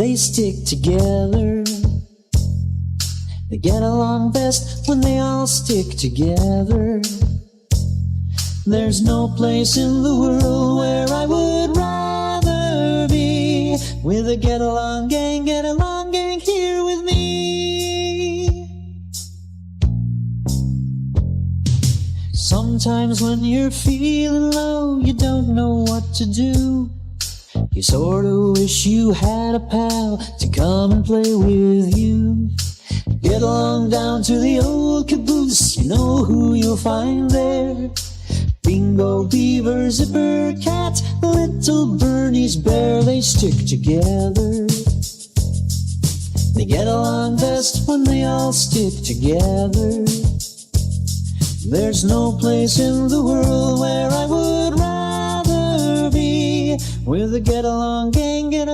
They stick together. They get along best when they all stick together. There's no place in the world where I would rather be with a get-along gang here with me. Sometimes when you're feeling low, you don't know what to do. You sort of wish you had a pal to come and play with you. Get along down to the old caboose, you know who you'll find there. Bingo, Beaver, Zipper, Cat, Little Bernie's Bear, they stick together. They get along best when they all stick together. There's no place in the world where I would rather be with a get-along gang here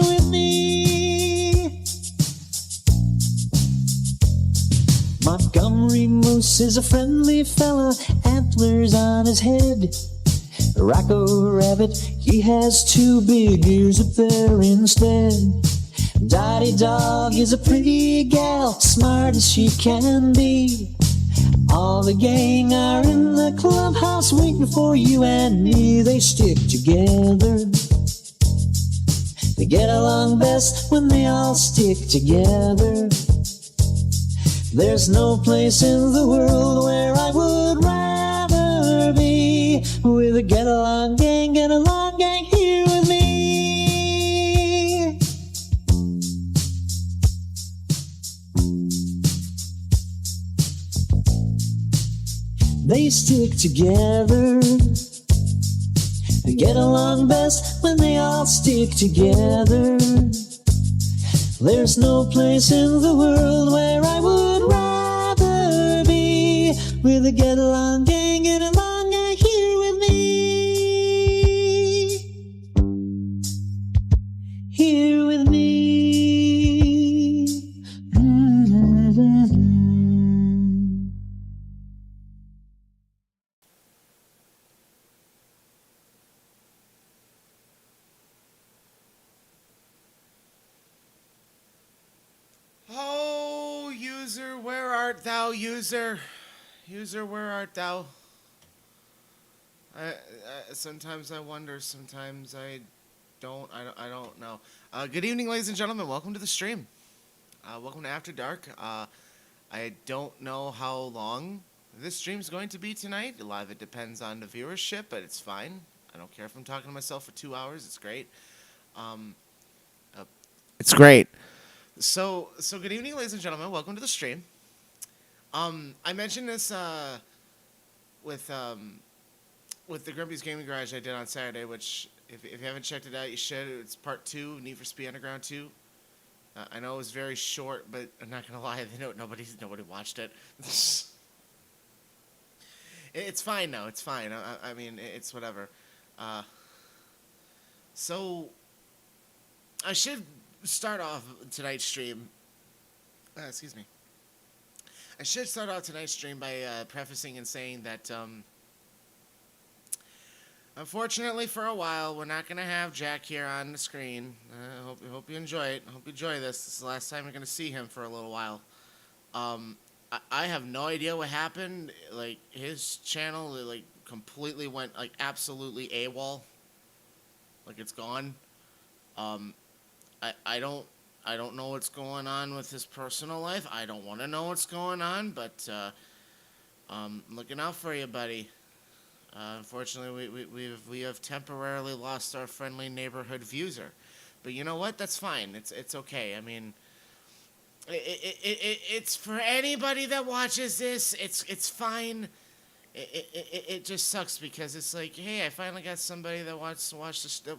with me. Montgomery Moose is a friendly fella, antlers on his head. Rocco Rabbit, he has 2 big ears up there instead. Dottie Dog is a pretty gal, smart as she can be. All the gang are in the clubhouse waiting for you and me. They stick together. They get along best when they all stick together. There's no place in the world where I would rather be with a get-along gang here with me. They stick together. They get along best when they all stick together. There's no place in the world where I would rather be with a get-along gang here with me. Here with me. Oh, user, where art thou, user? User, where art thou? Sometimes I wonder, sometimes I don't know. Good evening, ladies and gentlemen. Welcome to the stream. Welcome to After Dark. I don't know how long this stream's going to be tonight. A lot of it depends on the viewership, but it's fine. I don't care if I'm talking to myself for 2 hours. It's great. It's great. So good evening, ladies and gentlemen. Welcome to the stream. I mentioned this with the Grumpy's Gaming Garage I did on Saturday, which if you haven't checked it out, you should. It's part 2, Need for Speed Underground 2. I know it was very short, but I'm not gonna lie, nobody watched it. It's fine now. It's fine. I mean, it's whatever. So I should start off tonight's stream. Excuse me. I should start off tonight's stream by prefacing and saying that, unfortunately, for a while, we're not gonna have Jack here on the screen. I hope you enjoy it. I hope you enjoy this. This is the last time you're gonna see him for a little while. I have no idea what happened. Like, his channel, like, completely went, like, absolutely AWOL. Like, it's gone. I don't know what's going on with his personal life. I don't want to know what's going on, but looking out for you, buddy. Unfortunately, we have temporarily lost our friendly neighborhood viewer, but you know what? That's fine. It's okay. I mean, it's for anybody that watches this. It's fine. It just sucks because it's like, hey, I finally got somebody that wants to watch this, that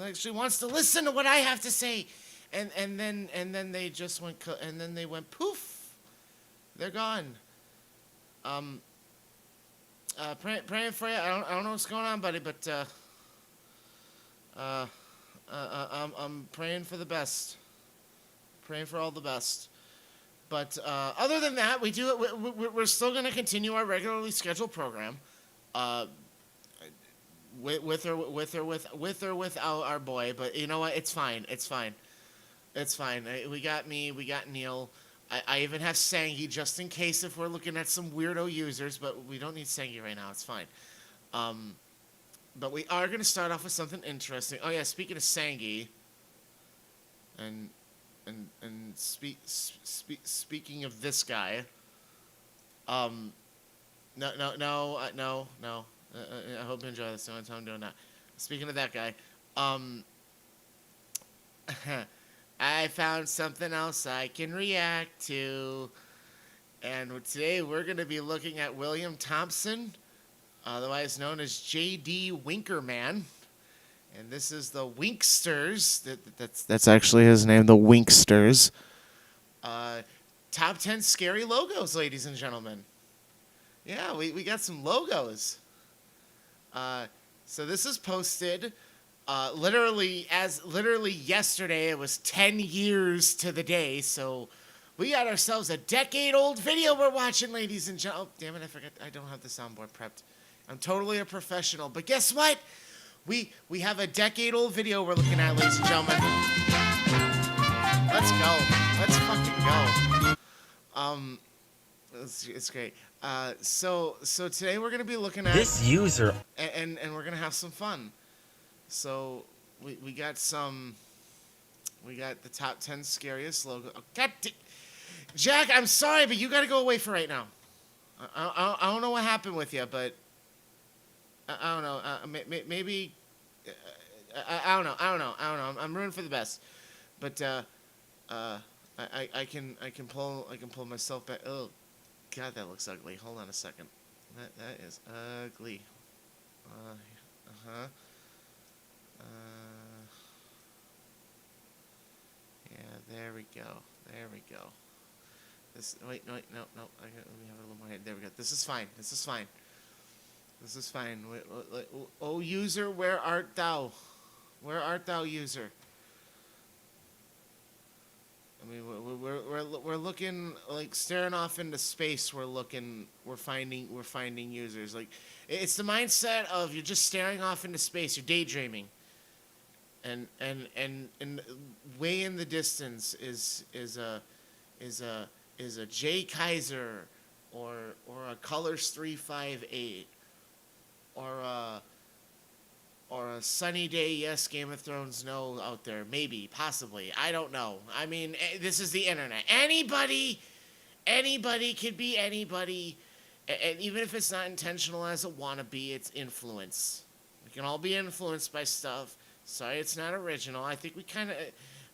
actually wants to listen to what I have to say, and then they just went and then they went poof, they're gone. Praying for you. I don't know what's going on, buddy, but I'm praying for the best, praying for all the best. But other than that, we're still going to continue our regularly scheduled program. with or without our boy. But you know what? It's fine. It's fine. It's fine. We got me. We got Neil. I even have Sangi just in case if we're looking at some weirdo users. But we don't need Sangi right now. It's fine. But we are going to start off with something interesting. Oh yeah, speaking of Sangi, and speaking of this guy, no. I hope you enjoy this. The only time I'm doing that. Speaking of that guy, I found something else I can react to, and today we're going to be looking at William Thompson, otherwise known as J.D. Winkerman. And this is the Winksters. That's actually his name, the Winksters. Top 10 scary logos, ladies and gentlemen. Yeah, we got some logos. So this is posted literally yesterday. It was 10 years to the day. So we got ourselves a decade-old video we're watching, ladies and gentlemen. Oh, damn it, I forgot. I don't have the soundboard prepped. I'm totally a professional. But guess what? We have a decade-old video we're looking at, ladies and gentlemen. Let's go. Let's fucking go. It's great. So today we're gonna be looking at This user. and we're gonna have some fun. So we got the top 10 scariest logo. Oh, Jack, I'm sorry, but you gotta go away for right now. I don't know what happened with you, but. I don't know. Maybe. I don't know. I'm rooting for the best, but I can pull myself back. Oh, God, that looks ugly. Hold on a second. That is ugly. Yeah, there we go. Wait, no. We have a little more. There we go. This is fine. Oh, user, where art thou? Where art thou, user? I mean, we're looking, like, staring off into space. We're finding users. Like, it's the mindset of you're just staring off into space. You're daydreaming, and way in the distance is a Jay Kaiser or a Colors 358. Or a sunny day, yes, Game of Thrones, no, out there. Maybe, possibly. I don't know. I mean, this is the internet. Anybody could be anybody. And even if it's not intentional as a wannabe, it's influence. We can all be influenced by stuff. Sorry, it's not original. I think we kind of...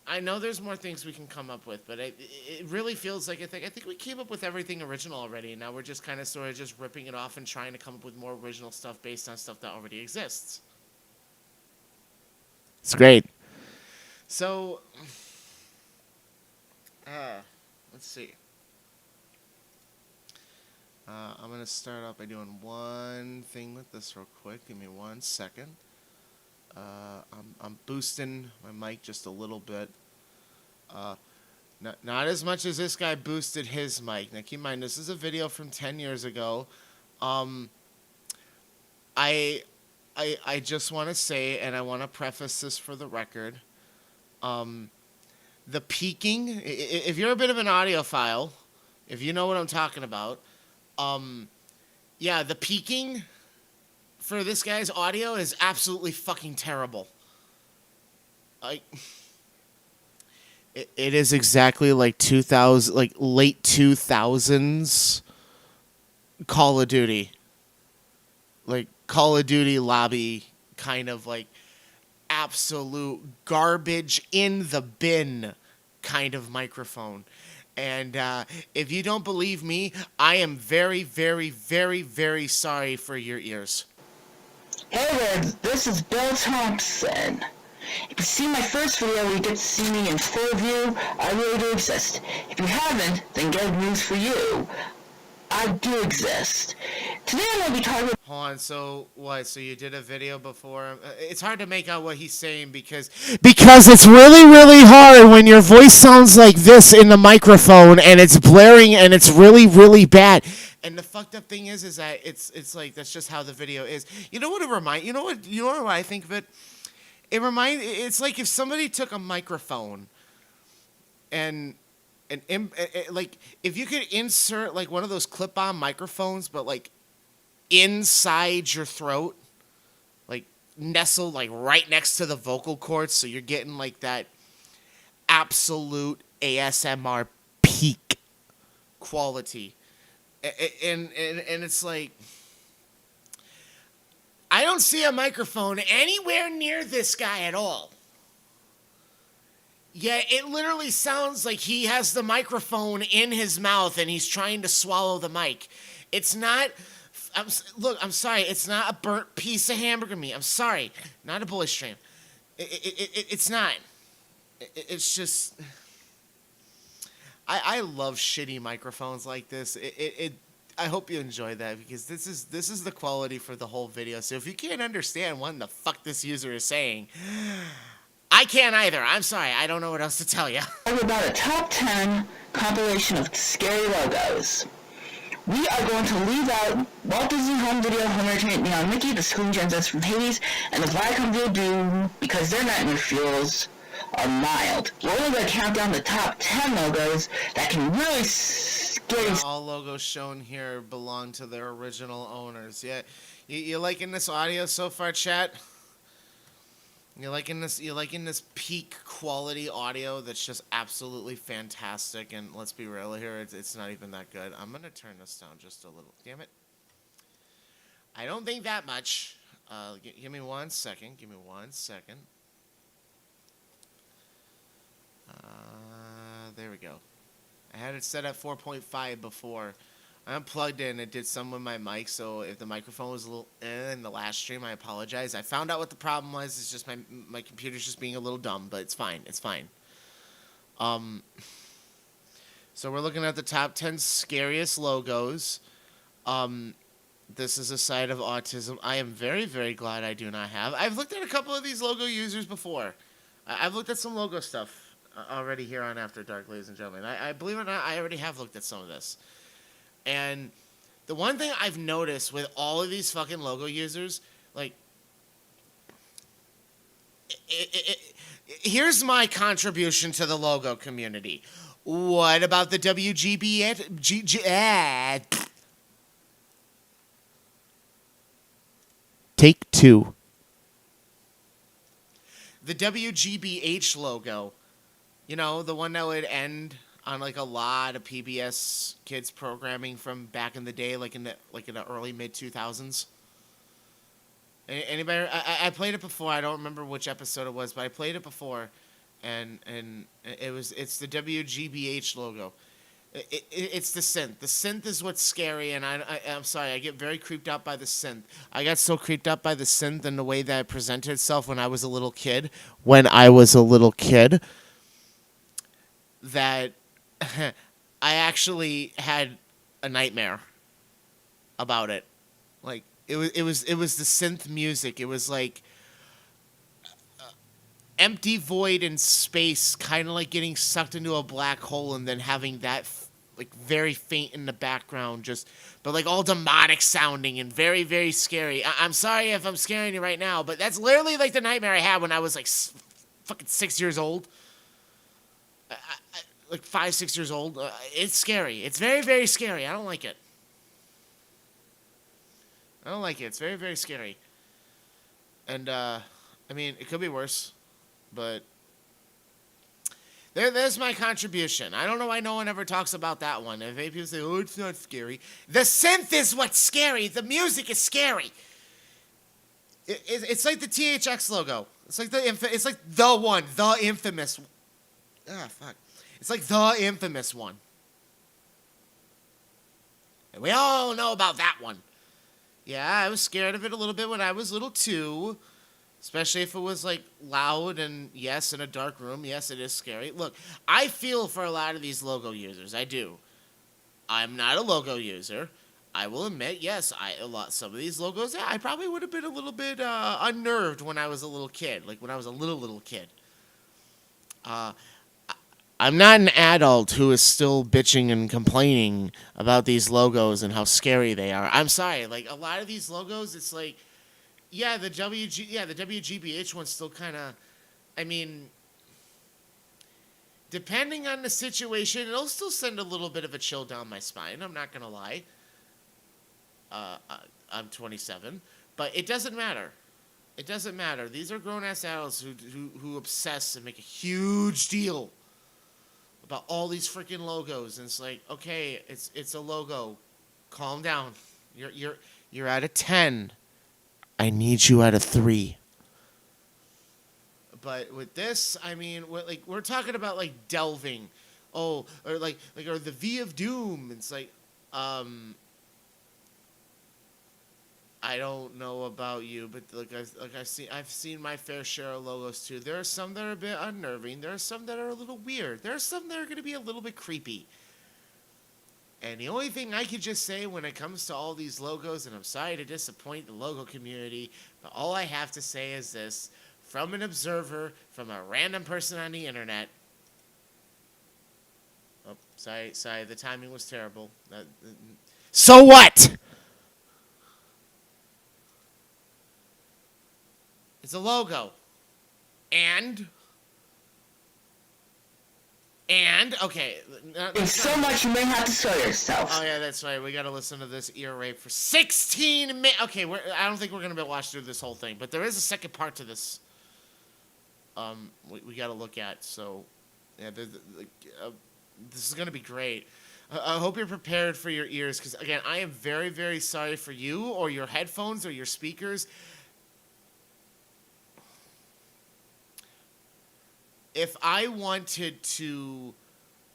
I know there's more things we can come up with, but it really feels like I think we came up with everything original already, and now we're just kind of sort of just ripping it off and trying to come up with more original stuff based on stuff that already exists. It's great. So, let's see. I'm going to start off by doing one thing with this real quick. Give me 1 second. I'm boosting my mic just a little bit. Not as much as this guy boosted his mic. Now keep in mind, this is a video from 10 years ago. I just want to say, and I want to preface this for the record, the peaking, if you're a bit of an audiophile, if you know what I'm talking about, yeah, the peaking for this guy's audio is absolutely fucking terrible. It is exactly like 2000, like late 2000s Call of Duty. Like Call of Duty lobby, kind of like absolute garbage in the bin kind of microphone. And if you don't believe me, I am very, very, very, very sorry for your ears. Hey there, this is Bill Thompson. If you've seen my first video where you get to see me in full view, I really do exist. If you haven't, then good news for you. I do exist. Today I'm going to be talking about... Hold on, so what? So you did a video before? It's hard to make out what he's saying because it's really, really hard when your voice sounds like this in the microphone and it's blaring and it's really, really bad. And the fucked up thing is that it's like that's just how the video is. You know what it remind? You know what I think of it? It's like if somebody took a microphone and like if you could insert like one of those clip-on microphones, but like inside your throat, like nestled like right next to the vocal cords, so you're getting like that absolute ASMR peak quality. And it's like I don't see a microphone anywhere near this guy at all. Yeah, it literally sounds like he has the microphone in his mouth and he's trying to swallow the mic. It's not. I'm sorry. It's not a burnt piece of hamburger meat. I'm sorry. Not a bully stream. It's not. It's just. I love shitty microphones like this. I hope you enjoy that because this is the quality for the whole video. So if you can't understand what the fuck this user is saying, I can't either. I'm sorry. I don't know what else to tell you. About a top 10 compilation of scary logos. We are going to leave out Walt Disney Home Video, Home Entertainment, Neon Mickey, the Screen Genesis from Hades, and the Viacom Video Doom because their nightmare fuels are mild. We're only going to count down the top 10 logos that can really scare you. All logos shown here belong to their original owners. Yeah, you liking this audio so far, chat? You liking this peak quality audio that's just absolutely fantastic? And let's be real here, it's not even that good. I'm gonna turn this down just a little. Damn it! I don't think that much. Give me 1 second. Give me 1 second. There we go. I had it set at 4.5 before. I unplugged it and it did some with my mic, so if the microphone was a little in the last stream, I apologize. I found out what the problem was. It's just my computer's just being a little dumb, but it's fine. It's fine. So we're looking at the top 10 scariest logos. This is a side of autism I am very, very glad I do not have. I've looked at a couple of these logo users before. I've looked at some logo stuff already here on After Dark, ladies and gentlemen. I believe it or not, I already have looked at some of this. And the one thing I've noticed with all of these fucking logo users, like, here's my contribution to the logo community. What about the Take two. The WGBH logo, you know, the one that would end on like a lot of PBS kids programming from back in the day, like in the early mid 2000s. Anybody? I played it before. I don't remember which episode it was, but I played it before, and it's the WGBH logo. It's the synth. The synth is what's scary, and I'm sorry, I get very creeped out by the synth. I got so creeped out by the synth and the way that it presented itself when I was a little kid. That I actually had a nightmare about it. Like it was the synth music. It was like empty void in space, kind of like getting sucked into a black hole and then having that like very faint in the background, but like all demonic sounding and very, very scary. I'm sorry if I'm scaring you right now, but that's literally like the nightmare I had when I was like fucking 6 years old. Like 5, 6 years old. It's scary. It's very, very scary. I don't like it. It's very, very scary. And, I mean, it could be worse, but there's my contribution. I don't know why no one ever talks about that one. If people say, oh, it's not scary. The synth is what's scary. The music is scary. It's like the THX logo. It's like the infamous. Ah, fuck. It's like the infamous one. And we all know about that one. Yeah, I was scared of it a little bit when I was little too. Especially if it was like loud and yes, in a dark room. Yes, it is scary. Look, I feel for a lot of these logo users. I do. I'm not a logo user. I will admit, yes, some of these logos, yeah, I probably would have been a little bit unnerved when I was a little kid. Like when I was a little kid. I'm not an adult who is still bitching and complaining about these logos and how scary they are. I'm sorry, like a lot of these logos, it's like, yeah, the WGBH one's still kind of, I mean, depending on the situation, it'll still send a little bit of a chill down my spine. I'm not gonna lie. I'm 27, but it doesn't matter. It doesn't matter. These are grown ass adults who obsess and make a huge deal about all these freaking logos, and it's like, okay, it's a logo. Calm down. You're at a 10. I need you at a 3. But with this, I mean, we're talking about like delving, or the V of Doom. It's like, I don't know about you, but I've seen my fair share of logos too. There are some that are a bit unnerving. There are some that are a little weird. There are some that are going to be a little bit creepy. And the only thing I could just say when it comes to all these logos, and I'm sorry to disappoint the logo community, but all I have to say is this, from an observer, from a random person on the internet. Oh, sorry, the timing was terrible. So what? It's a logo. And okay. There's so much you may have to show yourself. Oh yeah, that's right. We got to listen to this ear rape for 16 minutes. Okay, I don't think we're gonna be able to watch through this whole thing, but there is a second part to this. We got to look at. So, yeah, this is gonna be great. I hope you're prepared for your ears, because again, I am very, very sorry for you or your headphones or your speakers. If I wanted to,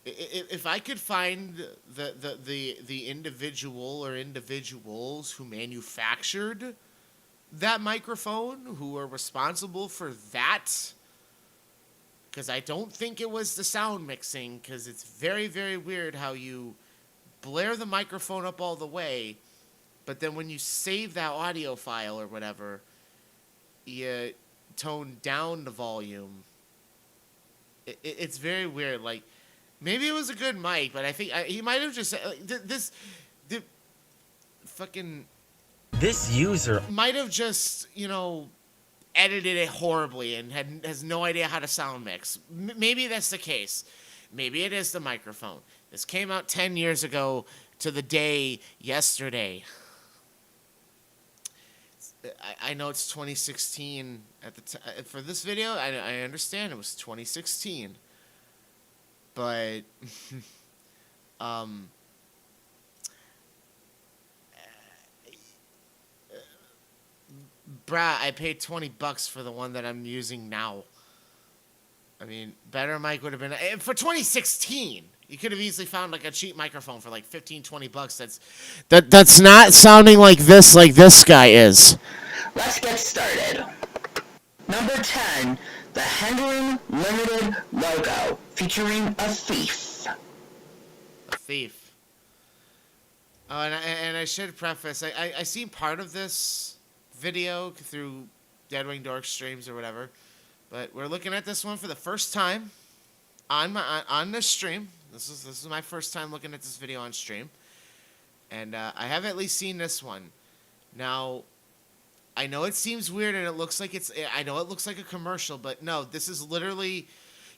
if I could find the individual or individuals who manufactured that microphone, who are responsible for that, because I don't think it was the sound mixing, because it's very, very weird how you blare the microphone up all the way, but then when you save that audio file or whatever, you tone down the volume. It's very weird. Like, maybe it was a good mic, but I think he might have just this user might have just, edited it horribly and has no idea how to sound mix. Maybe that's the case. Maybe it is the microphone. This came out 10 years ago to the day yesterday. I know it's 2016 at the for this video. I understand it was 2016, but bruh, I paid $20 for the one that I'm using now. I mean, better mic would have been for 2016. You could have easily found like a cheap microphone for like $15-20. That's not sounding like this guy is. Let's get started. Number 10, the Hendling Limited logo, featuring a thief. A thief. Oh, and I should preface, I seen part of this video through Deadwing Dork streams or whatever, but we're looking at this one for the first time on this stream. This is my first time looking at this video on stream, and I have at least seen this one. Now, I know it seems weird and it looks like I know it looks like a commercial, but no, this is literally,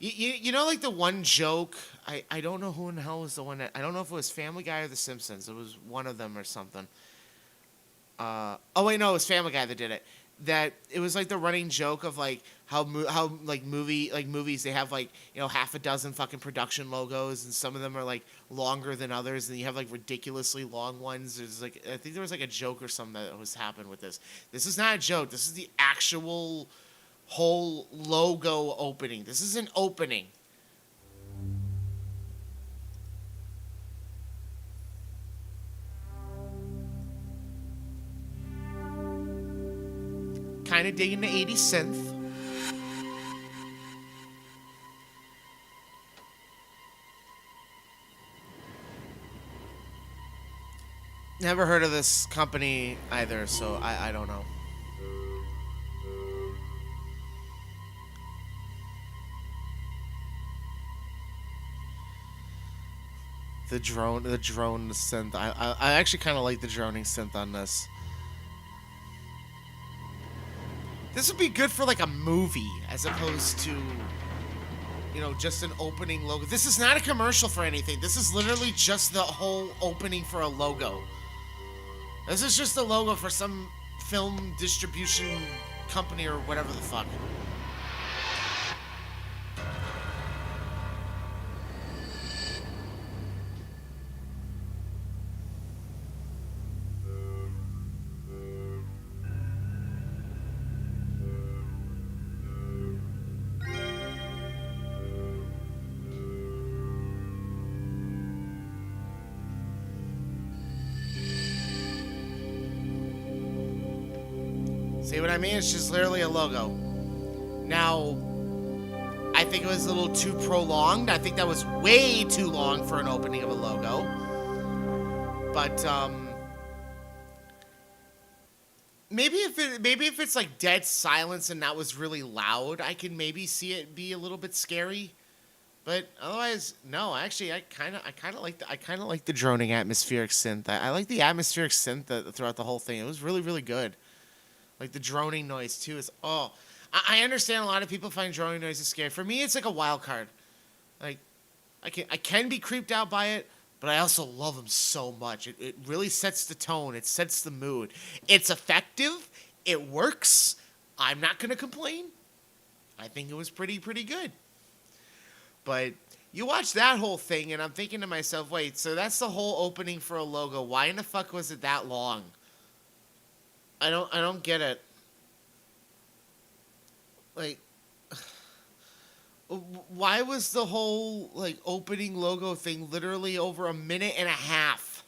you know, like the one joke. I don't know who in the hell was the one I don't know if it was Family Guy or The Simpsons. It was one of them or something. Oh wait, no, it was Family Guy that did it. That it was like the running joke of like how movies, they have like, half a dozen fucking production logos, and some of them are like longer than others, and you have like ridiculously long ones. There's like, I think there was like a joke or something that was happened with this. This is not a joke. This is the actual whole logo opening. This is an opening. Kind of digging the 80s synth. Never heard of this company either, so I don't know. the drone synth. I actually kind of like the droning synth on this. This would be good for like a movie as opposed to, you know, just an opening logo. This is not a commercial for anything. This is literally just the whole opening for a logo. This is just a logo for some film distribution company or whatever the fuck. See what I mean? It's just literally a logo. Now, I think it was a little too prolonged. I think that was way too long for an opening of a logo. But maybe if it's like dead silence and that was really loud, I can maybe see it be a little bit scary. But otherwise, no. Actually, I kind of like the droning atmospheric synth. I like the atmospheric synth throughout the whole thing. It was really, really good. Like the droning noise too is I understand a lot of people find droning noises scary. For me, it's like a wild card. Like I can be creeped out by it, but I also love them so much. It really sets the tone. It sets the mood. It's effective. It works. I'm not gonna complain. I think it was pretty good. But you watch that whole thing, and I'm thinking to myself, wait, so that's the whole opening for a logo. Why in the fuck was it that long? I don't get it. Like, why was the whole like opening logo thing literally over a minute and a half?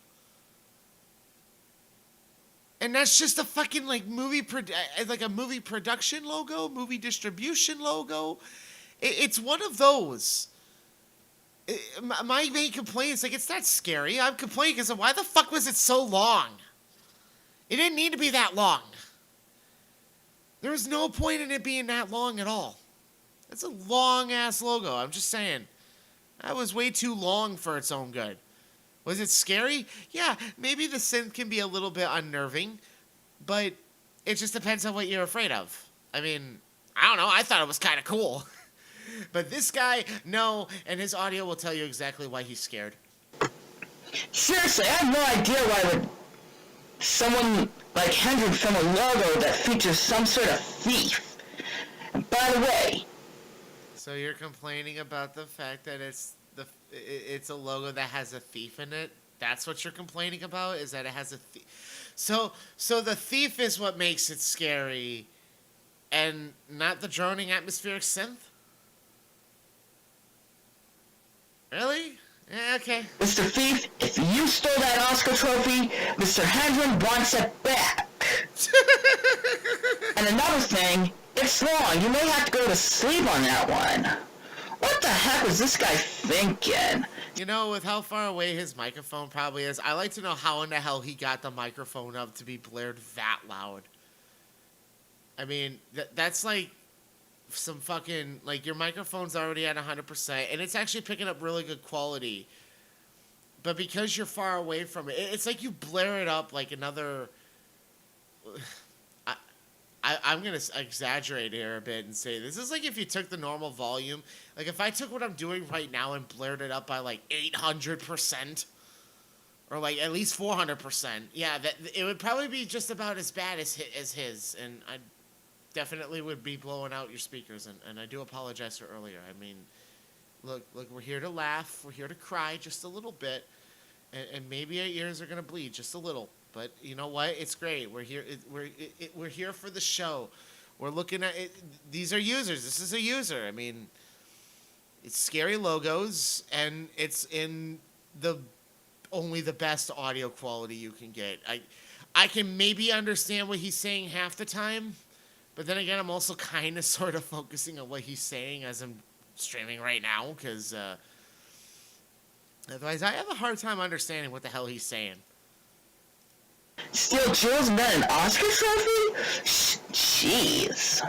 And that's just a fucking like movie production logo, movie distribution logo. It's one of those. My main complaint is like, it's not scary. I'm complaining because why the fuck was it so long? It didn't need to be that long. There was no point in it being that long at all. That's a long-ass logo. I'm just saying. That was way too long for its own good. Was it scary? Yeah, maybe the synth can be a little bit unnerving, but it just depends on what you're afraid of. I mean, I don't know. I thought it was kind of cool. But this guy, no, and his audio will tell you exactly why he's scared. Seriously, I have no idea why would someone like Hendrick film a logo that features some sort of thief. And by the way... So you're complaining about the fact that it's a logo that has a thief in it? That's what you're complaining about? Is that it has a thief? So the thief is what makes it scary, and not the droning atmospheric synth? Really? Yeah, okay. Mr. Thief, if you stole that Oscar trophy, Mr. Hendren wants it back. And another thing, it's long. You may have to go to sleep on that one. What the heck was this guy thinking? You know, with how far away his microphone probably is, I like to know how in the hell he got the microphone up to be blared that loud. I mean, that's like some fucking, like, your microphone's already at 100%, and it's actually picking up really good quality. But because you're far away from it, it's like you blare it up like another... I'm going to exaggerate here a bit and say this is like if you took the normal volume. Like if I took what I'm doing right now and blared it up by like 800%, or like at least 400%, yeah, it would probably be just about as bad as his, and I definitely would be blowing out your speakers, and I do apologize for earlier. I mean, look, we're here to laugh, we're here to cry just a little bit, and maybe our ears are going to bleed just a little. But you know what? It's great. We're here. We're here for the show. We're looking at it. These are users. This is a user. I mean, it's scary logos, and it's in only the best audio quality you can get. I can maybe understand what he's saying half the time, but then again, I'm also kind of sort of focusing on what he's saying as I'm streaming right now, because otherwise I have a hard time understanding what the hell he's saying. Steal jewels and then an Oscar trophy? Jeez.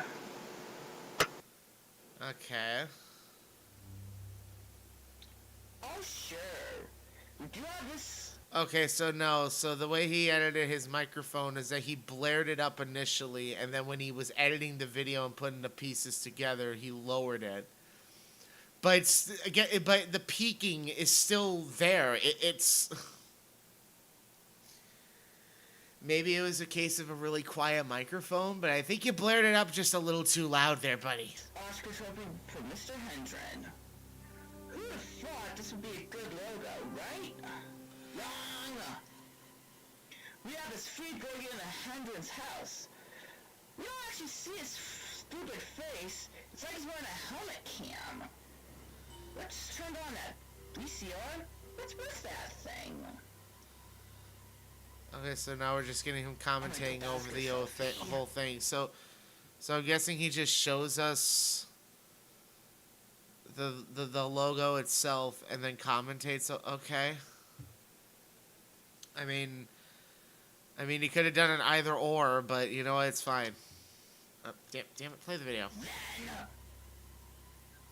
Okay. Oh, sure. Do you have this? Okay, so no. So the way he edited his microphone is that he blared it up initially, and then when he was editing the video and putting the pieces together, he lowered it. But again, but the peaking is still there. It's maybe it was a case of a really quiet microphone, but I think you blared it up just a little too loud there, buddy. Oscar's hoping for Mr. Hendren. Who would have thought this would be a good logo, right? Wrong! We have this freak going into Hendren's house. We don't actually see his stupid face. It's like he's wearing a helmet cam. Let's turn on that VCR. What's with that thing? Okay, so now we're just getting him commentating over the whole thing. So I'm guessing he just shows us the logo itself and then commentates. Okay. I mean, he could have done an either or, but you know what? It's fine. Oh, damn it! Play the video. Then,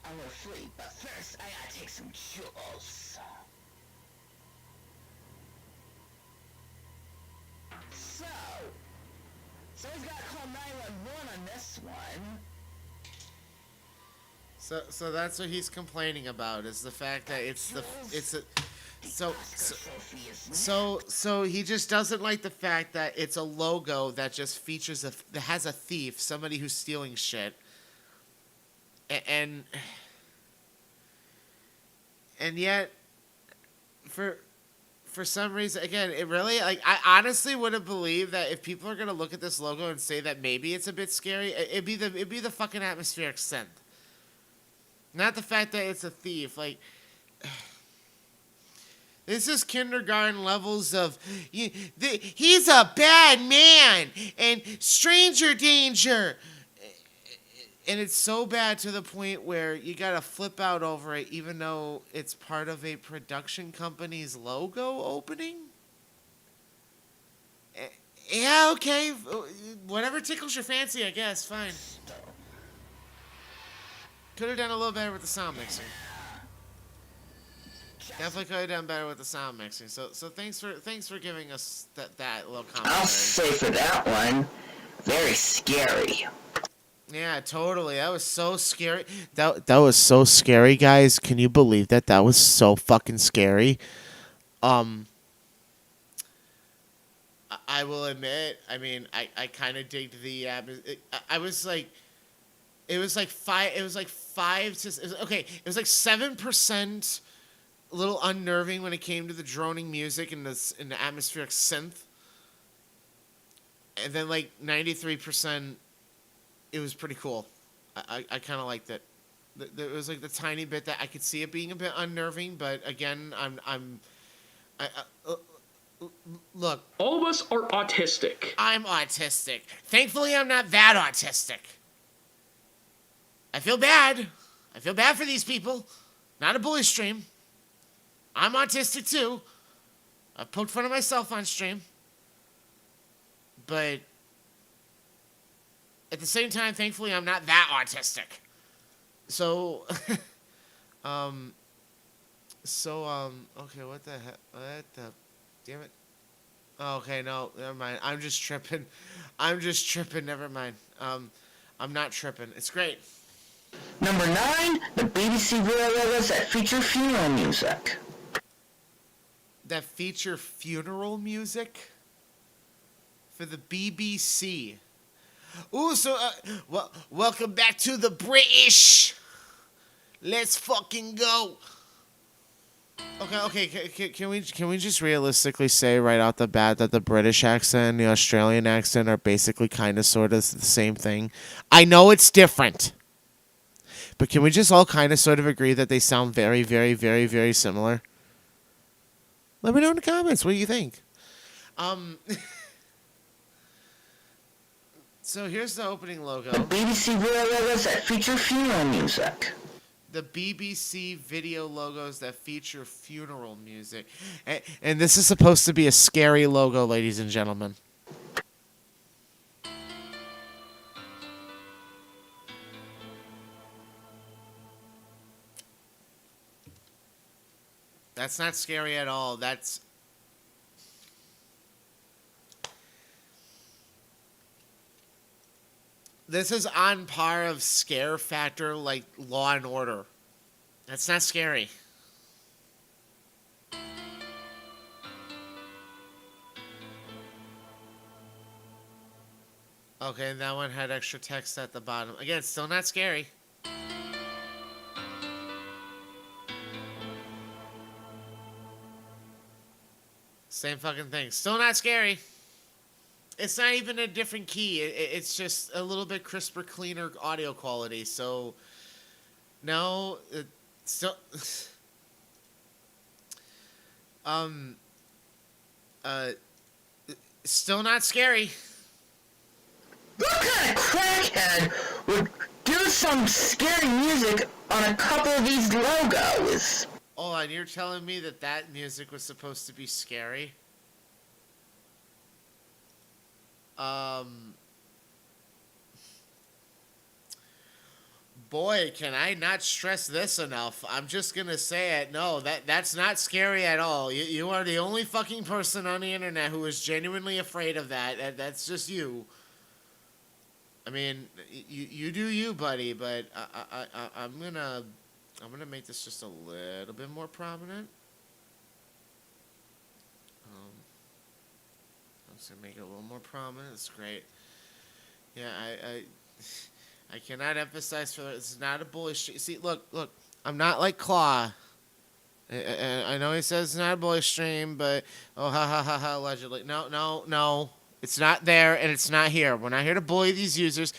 I'm gonna sleep, but first I gotta take some jewels. So he's gotta call 911 on this one. So that's what he's complaining about, is the fact that so he just doesn't like the fact that it's a logo that just features that has a thief, somebody who's stealing shit, and yet for some reason, again, it really, like, I honestly would have believed that if people are gonna look at this logo and say that maybe it's a bit scary, it'd be the fucking atmospheric synth. Not the fact that it's a thief. Like, this is kindergarten levels of, he's a bad man and stranger danger. And it's so bad to the point where you gotta flip out over it, even though it's part of a production company's logo opening. Yeah, okay. Whatever tickles your fancy, I guess. Fine. Could have done a little better with the sound mixing. Definitely could have done better with the sound mixing. So thanks for giving us that little commentary. I'll say for that one, very scary. Yeah, totally. That was so scary. That was so scary, guys. Can you believe that? That was so fucking scary. I will admit. I mean, I kind of digged the. I was like. It was like 5. It was like 5 to. It was like 7%. A little unnerving when it came to the droning music and the atmospheric synth. And then like 93%. It was pretty cool. I kind of liked it. There was like the tiny bit that I could see it being a bit unnerving, but again, look. All of us are autistic. I'm autistic. Thankfully, I'm not that autistic. I feel bad. I feel bad for these people. Not a bully stream. I'm autistic too. I've poked fun of myself on stream. But at the same time, thankfully, I'm not that autistic. So, okay, what the heck? What the, damn it. Oh, okay, no, never mind. I'm just tripping. Never mind. I'm not tripping. It's great. Number 9, the BBC video logos that feature funeral music. That feature funeral music? For the BBC. Ooh, so, welcome back to the British. Let's fucking go. Okay, can we just realistically say right out the bat that the British accent and the Australian accent are basically kind of sort of the same thing? I know it's different. But can we just all kind of sort of agree that they sound very, very, very, very similar? Let me know in the comments. What do you think? So here's the opening logo. The BBC video logos that feature funeral music. The BBC video logos that feature funeral music. And this is supposed to be a scary logo, ladies and gentlemen. That's not scary at all. This is on par of scare factor like Law and Order. That's not scary. Okay, and that one had extra text at the bottom. Again, it's still not scary. Same fucking thing. Still not scary. It's not even a different key. It's just a little bit crisper, cleaner audio quality. So, no, still, still not scary. What kind of crackhead would do some scary music on a couple of these logos? Hold on, you're telling me that music was supposed to be scary? Boy, can I not stress this enough. I'm just gonna say it. No, that's not scary at all. You are the only fucking person on the internet who is genuinely afraid of that. That's just you. I mean, you do you, buddy, but I'm gonna make this just a little bit more prominent. I'm just gonna make it a little more prominent. It's great. Yeah, I cannot emphasize for it's not a bully stream. See, look, I'm not like Claw. I know he says it's not a bully stream, but oh ha ha ha ha allegedly. No. It's not there and it's not here. We're not here to bully these users.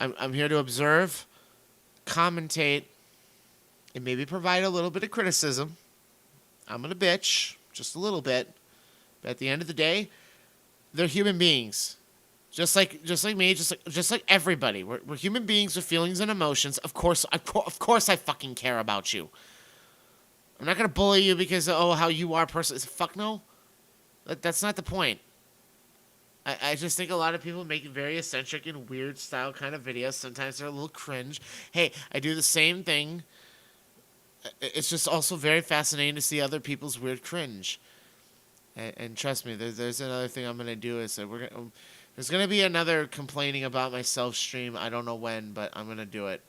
I'm here to observe, commentate, and maybe provide a little bit of criticism. I'm gonna bitch just a little bit, but at the end of the day, they're human beings. Just like me, just like everybody. We're human beings with feelings and emotions. Of course I fucking care about you. I'm not gonna bully you because of how you are personally. Fuck no. That's not the point. I just think a lot of people make very eccentric and weird style kind of videos. Sometimes they're a little cringe. Hey, I do the same thing. It's just also very fascinating to see other people's weird cringe. And trust me, there's another thing I'm gonna do is that there's gonna be another complaining about myself stream. I don't know when, but I'm gonna do it.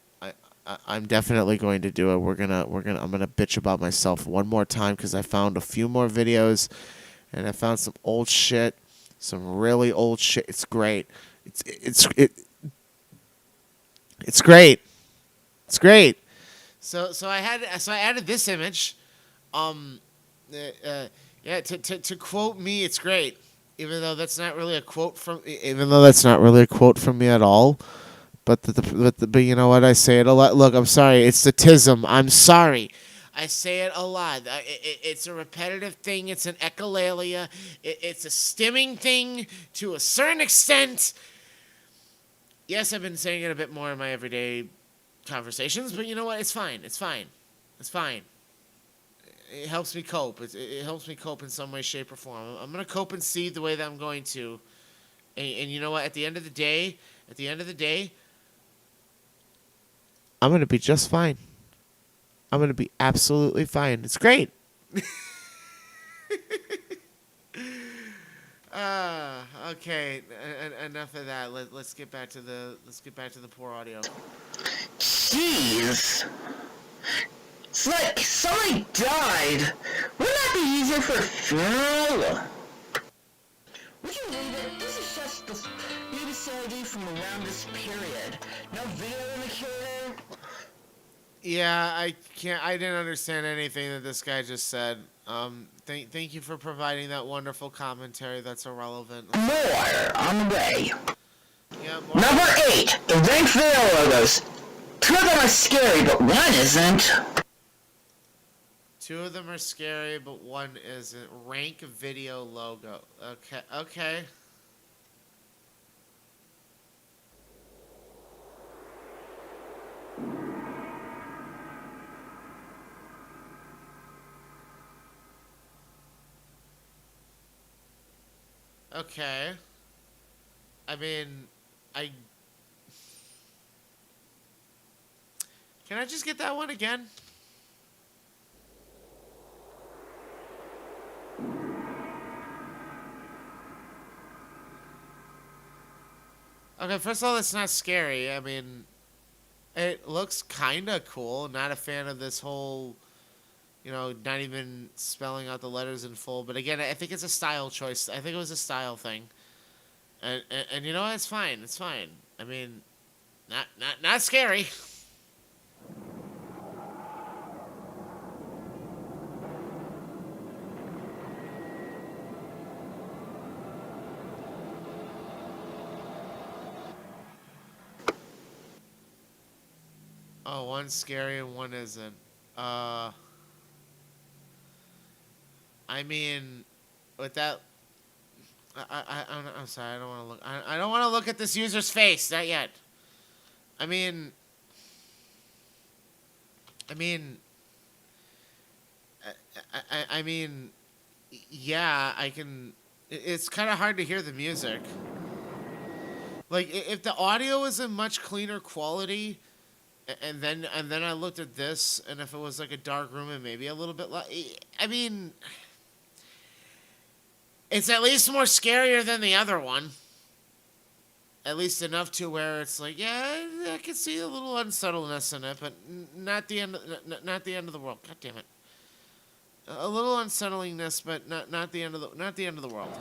I'm definitely going to do it. I'm gonna bitch about myself one more time because I found a few more videos, and I found some old shit, some really old shit. It's great. It's great. It's great. So I added this image. To quote me, it's great. Even though that's not really a quote from me at all. But you know what? I say it a lot. Look, I'm sorry. It's the tism. I'm sorry. I say it a lot. It's a repetitive thing. It's an echolalia. It's a stimming thing to a certain extent. Yes, I've been saying it a bit more in my everyday conversations, but you know what? It's fine. It's fine. It's fine. It helps me cope. It helps me cope in some way, shape, or form. I'm going to cope and see the way that I'm going to. And you know what? At the end of the day, I'm going to be just fine. I'm going to be absolutely fine. It's great. Okay. Enough of that. Let's get back to the poor audio. Jeez. It's like somebody died. Wouldn't that be easier for a funeral? Would you believe it? This is just the BBC from around this period. No video indicator. Yeah, I didn't understand anything that this guy just said. Thank you for providing that wonderful commentary. That's irrelevant. More on the way. Yeah, more. Number 8. The rank video logos. 2 of them are scary, but 1 isn't. 2 of them are scary, but 1 isn't. Rank video logo. Okay. Okay. I mean, Can I just get that one again? Okay, first of all, it's not scary. I mean, it looks kind of cool. Not a fan of this whole, not even spelling out the letters in full. But again, I think it's a style choice. I think it was a style thing. And you know what? It's fine. It's fine. I mean, not scary. Oh, one's scary and one isn't. I mean, with that, I'm sorry. I don't want to look. I don't want to look at this user's face. Not yet. I mean, I mean, I mean, yeah. I can. It's kind of hard to hear the music. Like if the audio was in much cleaner quality. And then I looked at this, and if it was like a dark room and maybe a little bit I mean, it's at least more scarier than the other one. At least enough to where it's like, yeah, I can see a little unsettledness in it, but not the end. Not the end of the world. God damn it. A little unsettlingness, but not the end of the world.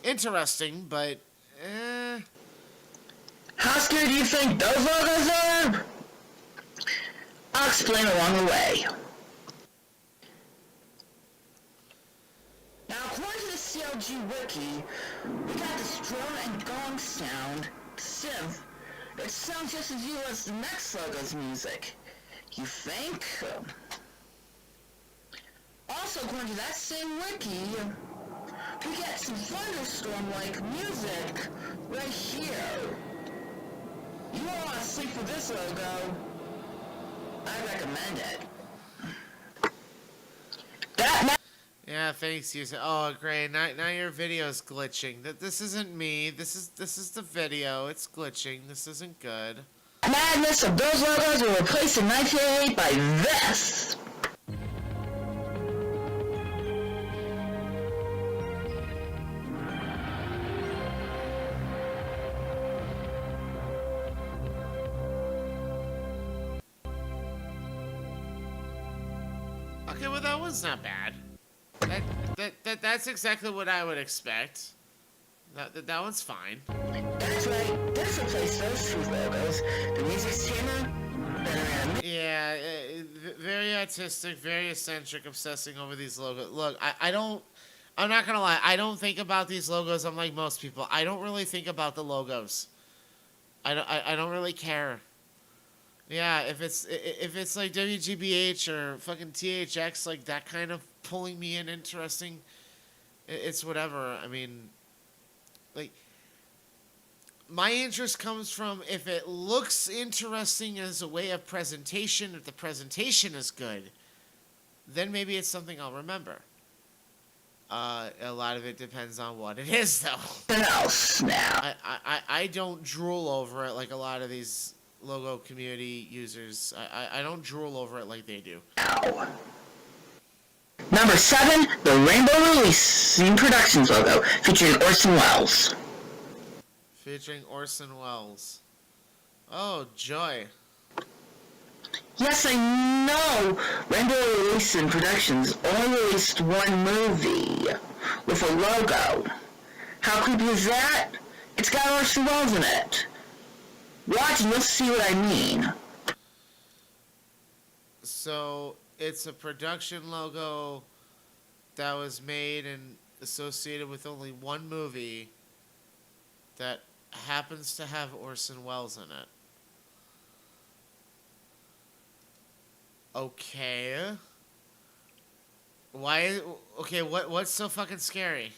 Interesting, but. How scary do you think those logos are? I'll explain along the way. Now, according to the CLG wiki, we got this drone and gong sound, synth. It sounds just as evil as the next logo's music. You think? Also, according to that same wiki, we get some thunderstorm-like music right here. You won't want to sleep with this logo. I recommend it. Yeah, thanks, user. Oh, great. Now your video's glitching. This isn't me. This is the video. It's glitching. This isn't good. Madness of those logos were replaced in 1988 by this. Okay, well that one's not bad. That's exactly what I would expect. That one's fine. That's right. This replaced those two logos. The music's tamer. Yeah, very artistic, very eccentric, obsessing over these logos. Look, I'm not gonna lie. I don't think about these logos. I'm like most people. I don't really think about the logos. I don't really care. Yeah, if it's like WGBH or fucking THX, like that kind of pulling me in, interesting. It's whatever. I mean, like, my interest comes from if it looks interesting as a way of presentation. If the presentation is good, then maybe it's something I'll remember. A lot of it depends on what it is, though. Else now. I don't drool over it like a lot of these logo community users. I don't drool over it like they do. Ow. Number 7, the Rainbow Releasing Productions logo, featuring Orson Welles. Featuring Orson Welles. Oh, joy. Yes, I know Rainbow Releasing Productions only released one movie with a logo. How creepy is that? It's got Orson Welles in it. Watch and you'll see what I mean. So, it's a production logo that was made and associated with only one movie that happens to have Orson Welles in it. Okay. Why? Okay, what's so fucking scary?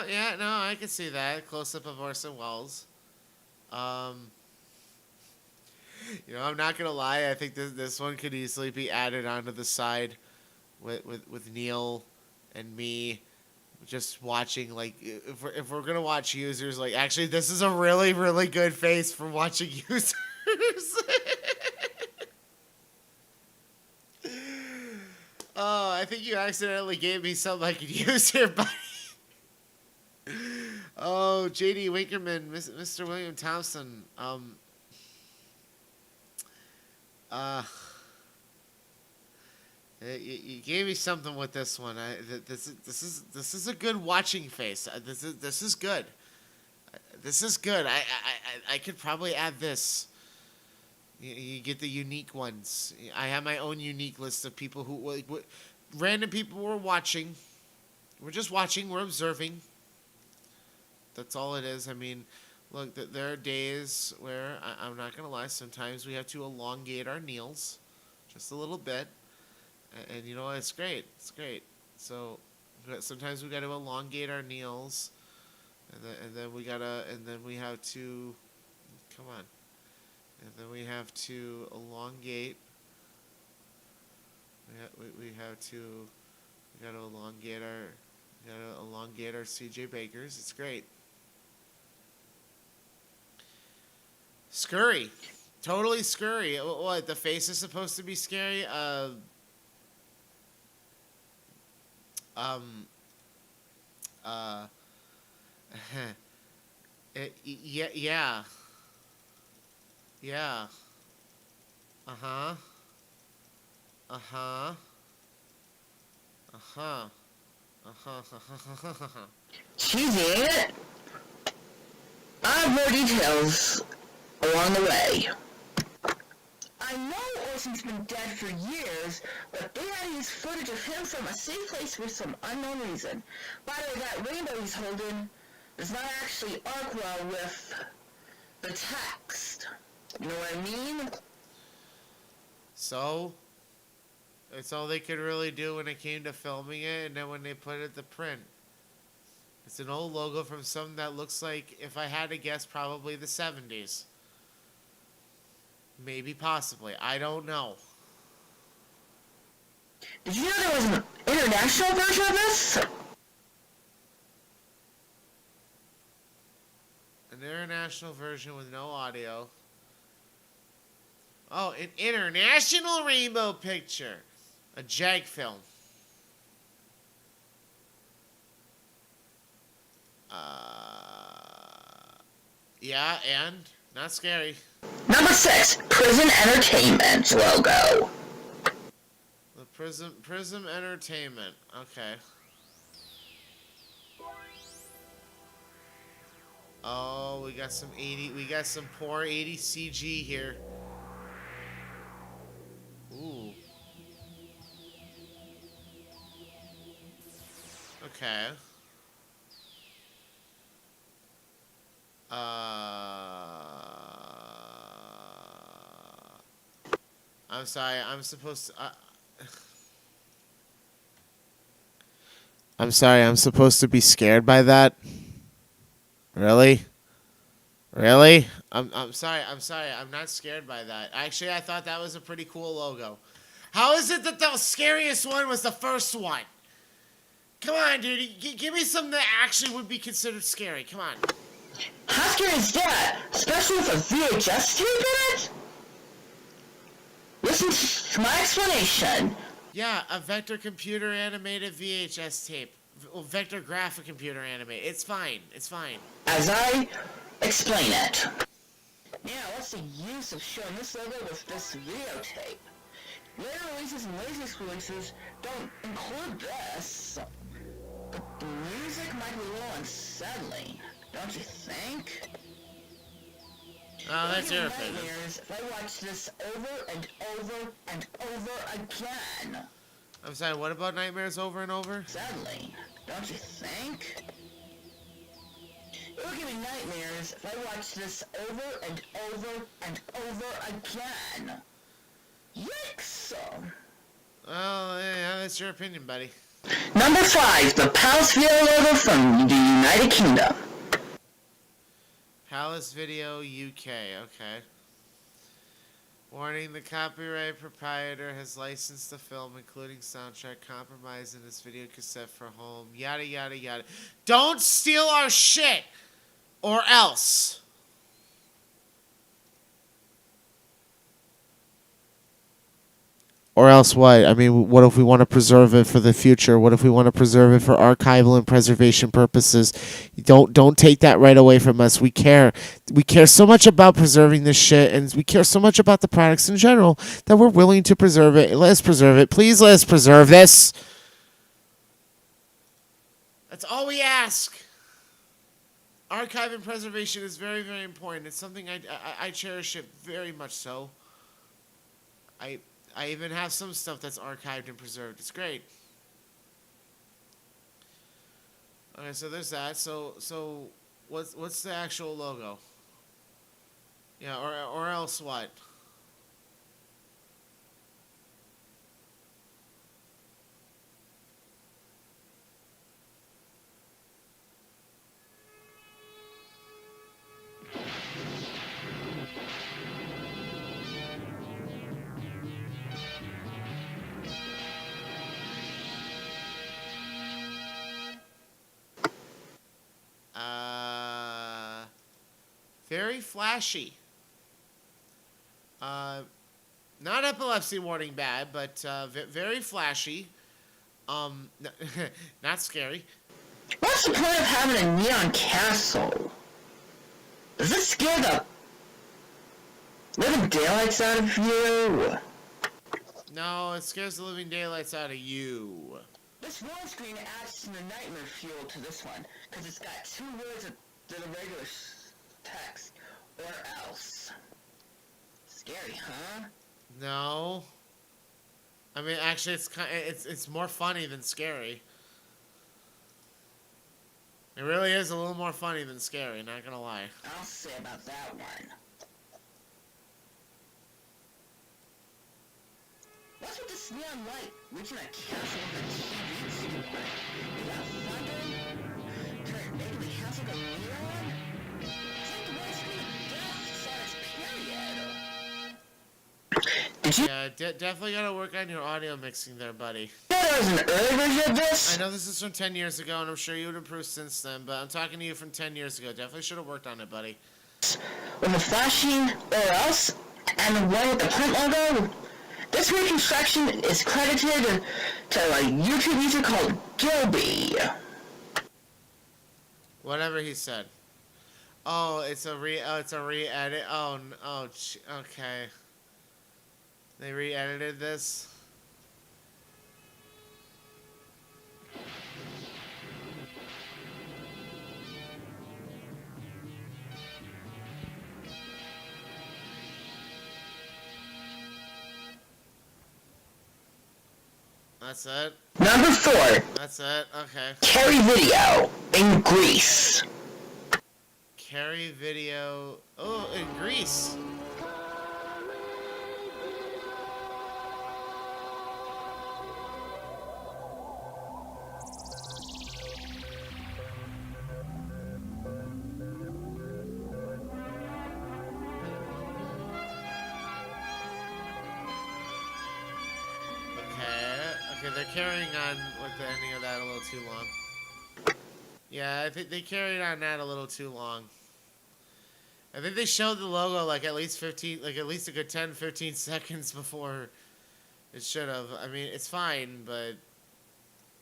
Yeah, no, I can see that. Close-up of Orson Welles. I'm not gonna lie. I think this one could easily be added onto the side with Neil and me, just watching. Like, if we're gonna watch users, like, actually, this is a really, really good face for watching users. I think you accidentally gave me something I could use here, buddy. Oh, J.D. Winkerman, Mr. William Thompson. You gave me something with this one. This is a good watching face. This is good. This is good. I could probably add this. You get the unique ones. I have my own unique list of people who random people were watching. We're just watching. We're observing. That's all it is. I mean, look, there are days where I'm not gonna lie. Sometimes we have to elongate our kneels, just a little bit, and you know it's great. It's great. So sometimes we got to elongate our kneels, and then we have to, come on, and then we have to elongate. We gotta elongate our CJ Bakers. It's great. Scurry. Totally scurry. What, the face is supposed to be scary? Yeah. Yeah. Uh-huh. Uh-huh. Uh-huh. Uh-huh. Cheesy, ain't it? I have more details along the way. I know Orson's been dead for years, but they had to use footage of him from a safe place for some unknown reason. By the way, that rainbow he's holding does not actually arc well with the text. You know what I mean? So, that's all they could really do when it came to filming it, and then when they put it to print. It's an old logo from something that looks like, if I had to guess, probably the 70s. Maybe, possibly. I don't know. Did you know there was an international version of this? An international version with no audio. Oh, an international rainbow picture. A JAG film. Yeah, and? Not scary. Number 6, Prison Entertainment logo. The Prism Entertainment. Okay. Oh, we got some poor 80 CG here. Ooh. Okay. I'm sorry, I'm supposed to... I'm sorry, I'm supposed to be scared by that? Really? Really? I'm sorry, I'm not scared by that. Actually, I thought that was a pretty cool logo. How is it that the scariest one was the first one? Come on, dude, give me something that actually would be considered scary, come on. How scary is that? Especially with a VHS tape in it? Listen to my explanation. Yeah, a vector computer animated VHS tape. Vector graphic computer animated. It's fine. It's fine. As I explain it. Now, what's the use of showing this logo with this videotape? Later releases and latest releases don't include this. But the music might be a little unsettling, don't you think? Oh, that's your opinion. Nightmares if I watch this over and over and over again. I'm sorry, what about nightmares over and over? Sadly, don't you think? It will give me nightmares if I watch this over and over and over again. Yikes! Well, yeah, that's your opinion, buddy. Number 5, the Palace Video logo from the United Kingdom. Palace Video UK, okay. Warning, the copyright proprietor has licensed the film, including soundtrack, compromising this video cassette for home, yada yada yada. Don't steal our shit! Or else. Or else what? I mean, what if we want to preserve it for the future? What if we want to preserve it for archival and preservation purposes? Don't take that right away from us. We care. We care so much about preserving this shit, and we care so much about the products in general that we're willing to preserve it. Let us preserve it. Please let us preserve this. That's all we ask. Archive and preservation is very, very important. It's something I cherish it very much so. I even have some stuff that's archived and preserved. It's great. Okay, so there's that. So what's the actual logo? Yeah, or else what? Very flashy. Not epilepsy warning bad, but very flashy. Not scary. What's the point of having a neon castle? Does this scare the living daylights out of you? No, it scares the living daylights out of you. This one screen adds some nightmare fuel to this one, because it's got 2 words of the regular text, or else. Scary, huh? No. I mean, actually, it's more funny than scary. It really is a little more funny than scary, not gonna lie. I'll say about that one. What's with this neon light reaching a castle with a TV screen? Is that thunder? Turn making the castle go neon? It's like the one screen of death saw its period. Did you Yeah, definitely gotta work on your audio mixing there, buddy. know there was an early version of this? I know this is from 10 years ago, and I'm sure you would improve since then, but I'm talking to you from 10 years ago. Definitely should have worked on it, buddy. With the flashing or else and the one with the print logo? This reconstruction is credited to a YouTube user called Gilby. Whatever he said. Oh, it's a re-edit. Okay. They re-edited this. That's it. Number 4, That's it. Okay. Carry Video in Greece. Carry video. Oh, in Greece. Okay, they're carrying on with the ending of that a little too long. Yeah, I think they carried on that a little too long. I think they showed the logo like at least a good 10, 15 seconds before it should have. I mean, it's fine, but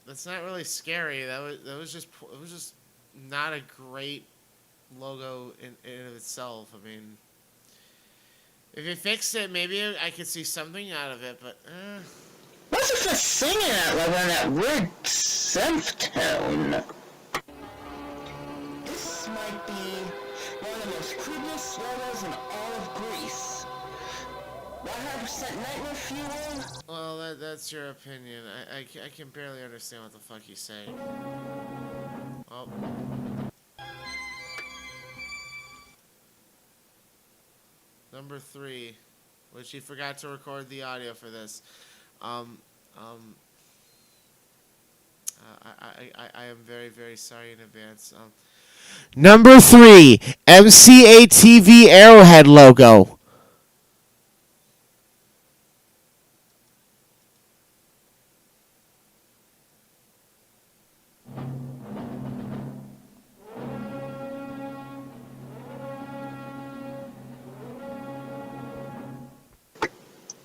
that's not really scary. It was just not a great logo in of itself. I mean, if you fixed it, maybe I could see something out of it, but What's with the singing that logo in that weird synth tone? This might be one of the most crudest logos in all of Greece. 100% nightmare fuel? well, that's your opinion. I can barely understand what the fuck he's saying. Oh. Number 3, which he forgot to record the audio for this. I am very, very sorry in advance. Number 3, MCA TV Arrowhead logo.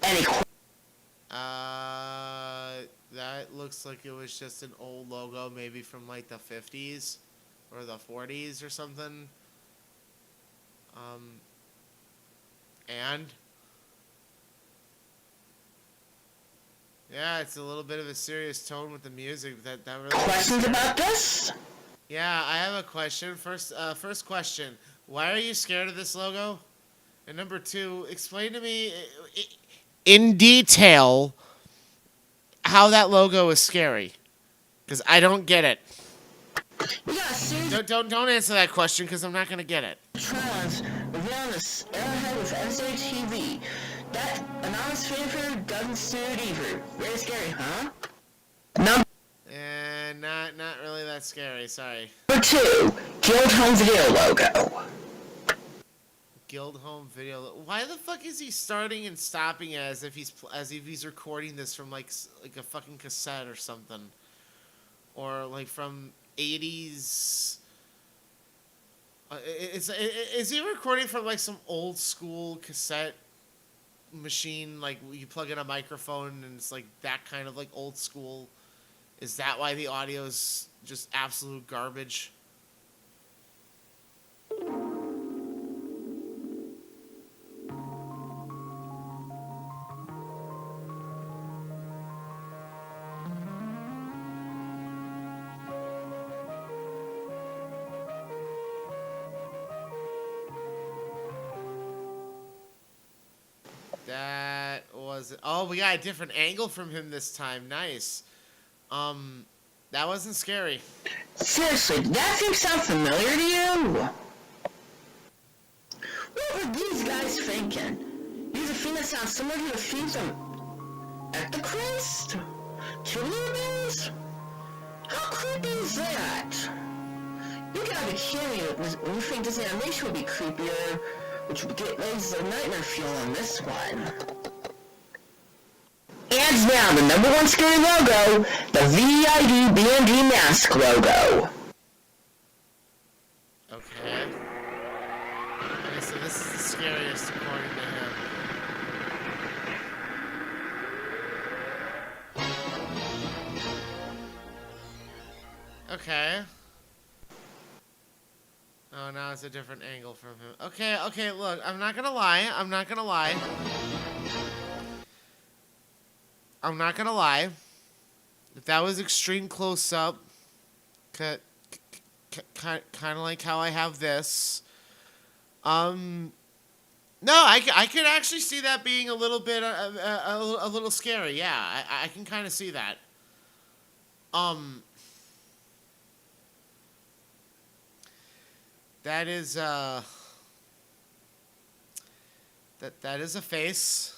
Any looks like it was just an old logo, maybe from like the 50s or the 40s or something. And yeah, it's a little bit of a serious tone with the music. That really Questions about this? Yeah, I have a question. First question: why are you scared of this logo? And number two, explain to me in detail how that logo is scary, because I don't get it. We got a series Don't answer that question, because I'm not gonna get it. of trends revealing this arrowhead with NCTV. That anonymous fanfare doesn't suit either. Very scary, huh? Number And not really that scary. Sorry. 2, Guild Home Video logo. Guild Home Video. Why the fuck is he starting and stopping as if he's recording this from like a fucking cassette or something, or like from 80s? Is he recording from like some old school cassette machine? Like you plug in a microphone and it's like that kind of like old school. Is that why the audio is just absolute garbage? That was... Oh, we got a different angle from him this time. Nice. That wasn't scary. Seriously, did that thing sound familiar to you? What were these guys thinking? Use a theme that sounds similar to the themes of At the Christ? Killer Bears? How creepy is that? You gotta be kidding me when you think this animation would be creepier, which would get legs of nightmare feel on this one. Hands down, the number one scary logo, the VID B&D mask logo. Okay. Okay, so this is the scariest according to him. Okay. Oh, now it's a different angle from him. Okay, look, I'm not gonna lie. I'm not gonna lie. If that was extreme close up, kind of like how I have this. No, I could actually see that being a little bit a little scary. Yeah, I can kind of see that. That is that is a face.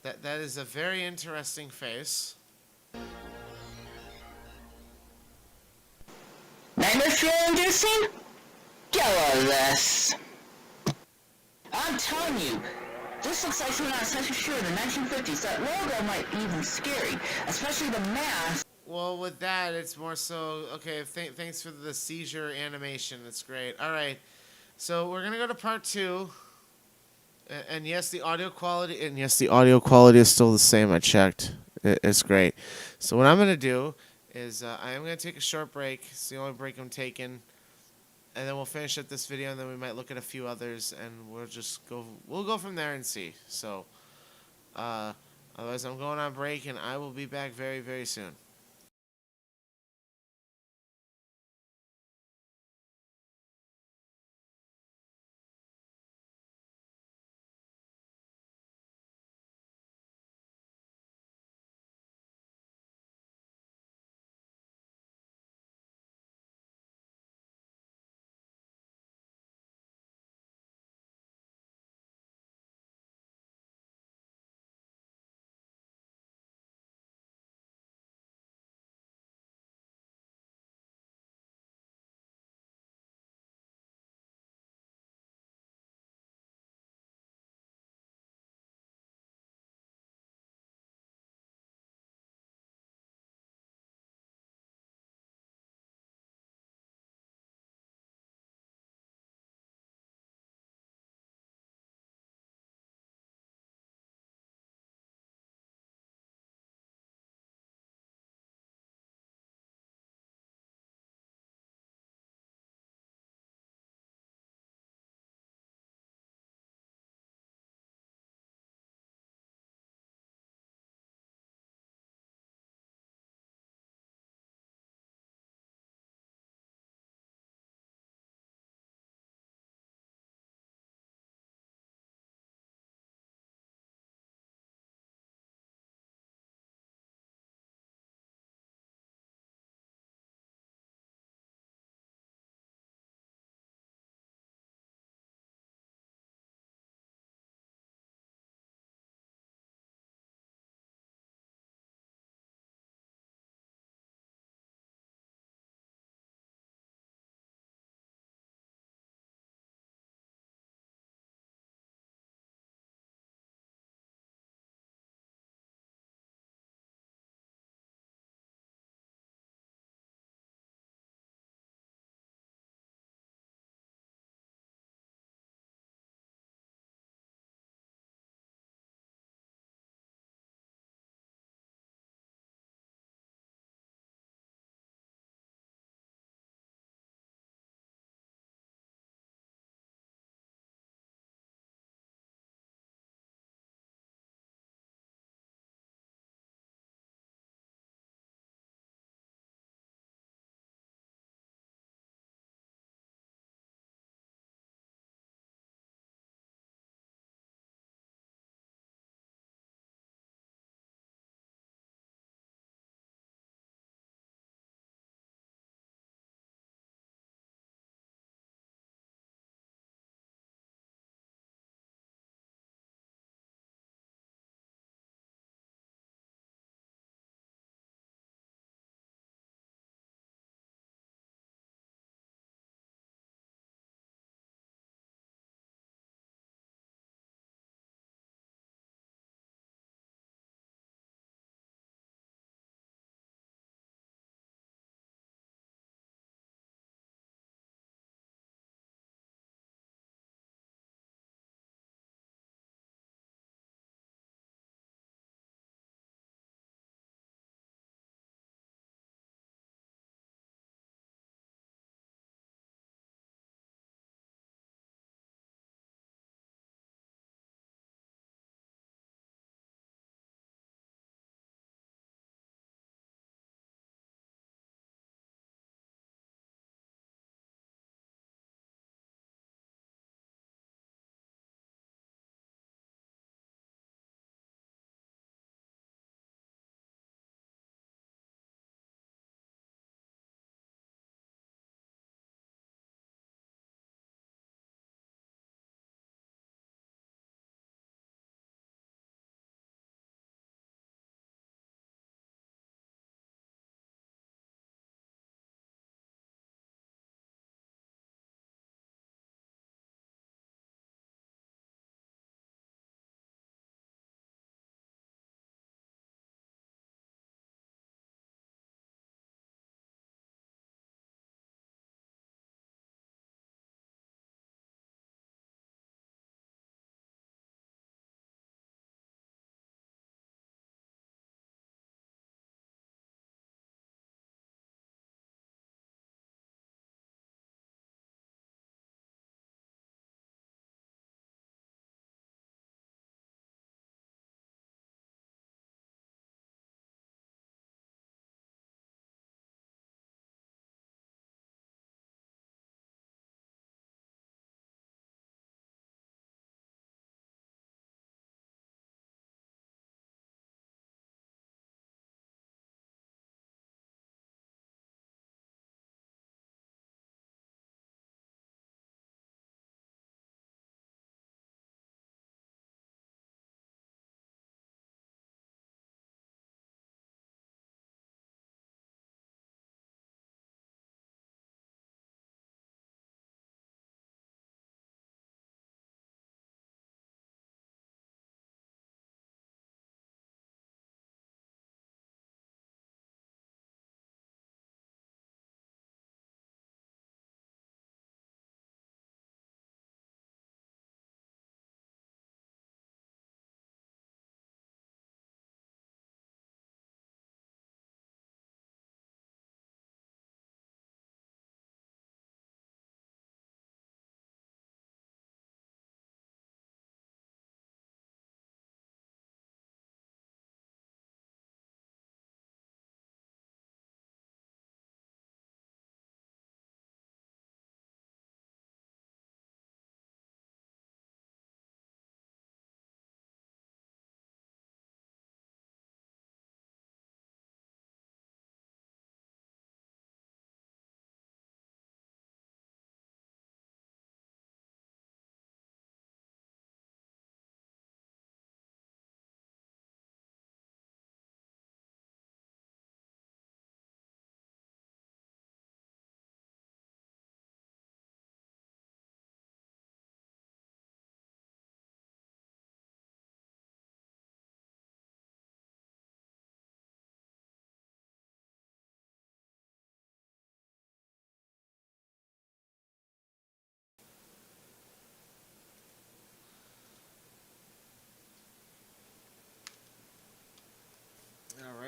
That is a very interesting face. Nightmare feel inducing? Get all of this. I'm telling you, this looks like something out of science fiction in the 1950s. That logo might be even scary, especially the mask. Well, with that, it's more so... Okay, thanks for the seizure animation. That's great. All right. So we're going to go to part 2. And yes, the audio quality is still the same. I checked. It's great. So what I'm going to do is I am going to take a short break. It's the only break I'm taking. And then we'll finish up this video, and then we might look at a few others, and we'll go from there and see. So, otherwise, I'm going on break, and I will be back very, very soon.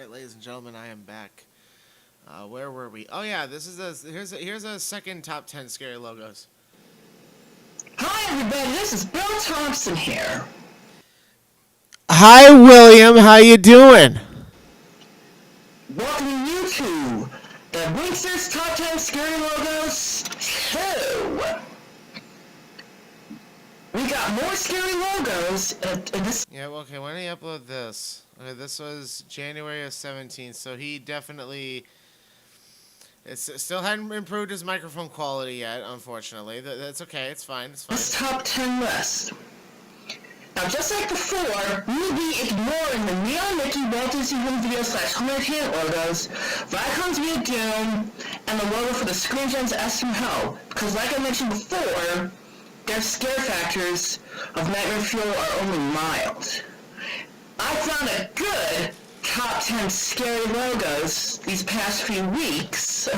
right, ladies and gentlemen, I am back. Where were we? Oh yeah, this is here's a second top 10 scary logos. Hi everybody, this is Bill Thompson here. Hi William, how you doing? Welcoming you to the Winksters Top 10 Scary Logos 2. We got more scary logos in this. Yeah, well, okay, when did he upload this? Okay, this was January of 17, so he definitely... still hadn't improved his microphone quality yet, unfortunately. That's okay, it's fine, it's fine. This top 10 list. Now, just like before, we will be ignoring the Neon Mickey Walt Disney Home Video / Home Entertainment logos, Viacom's Via Doom, and the logo for the Screen Gems S from Hell, because like I mentioned before, their scare factors of Nightmare Fuel are only mild. I found a good top 10 scary logos these past few weeks.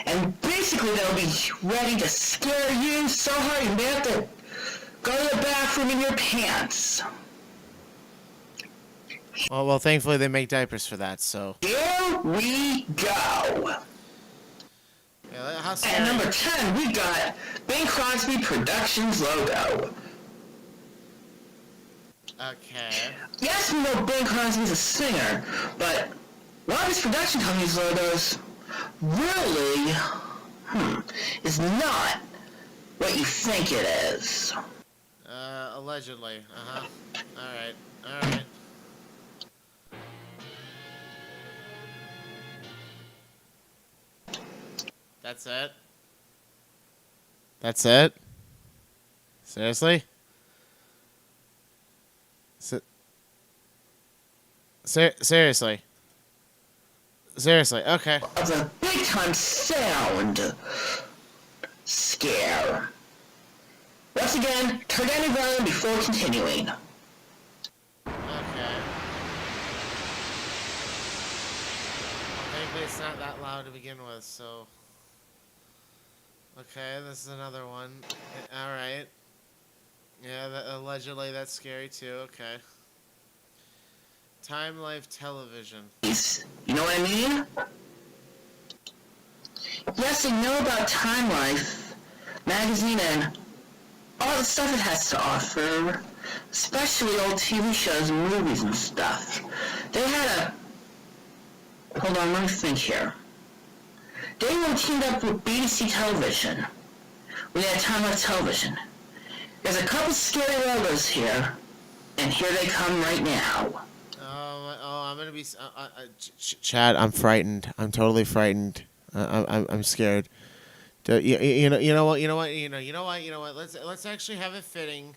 And basically they'll be ready to scare you so hard you may have to go to the bathroom in your pants. Well, thankfully they make diapers for that, so... Here we go. Yeah, how scary. At number 10, we got Bing Crosby Productions logo. Okay. Yes, we know Bing Crosby's a singer, but a lot of his production company's logos really, is not what you think it is. Allegedly. Uh-huh. Alright. That's it? That's it? Seriously? Seriously? Seriously, okay. Of a big-time sound scare. Once again, turn down your volume before continuing. Okay. Maybe it's not that loud to begin with, so... Okay, this is another one. Alright. Yeah, allegedly that's scary too, okay. Time Life Television. You know what I mean? Yes, I know about Time Life magazine and all the stuff it has to offer, especially old TV shows and movies and stuff. They had a... Hold on, let me think here. They were teamed up with BBC Television. We had Time Life Television. There's a couple scary logos here, and here they come right now. I'm gonna be... Chad, I'm frightened. I'm totally frightened. I'm scared. You know what? Let's actually have it fitting.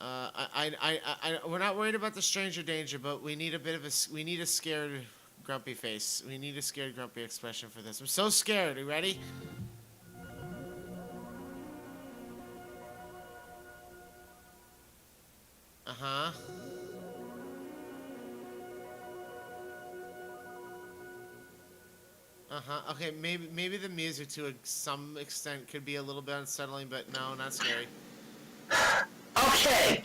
We're not worried about the stranger danger, but we need a scared grumpy face. We need a scared grumpy expression for this. I'm so scared. Are you ready? Uh-huh. Okay, maybe the music to some extent could be a little bit unsettling, but no, not scary. Okay.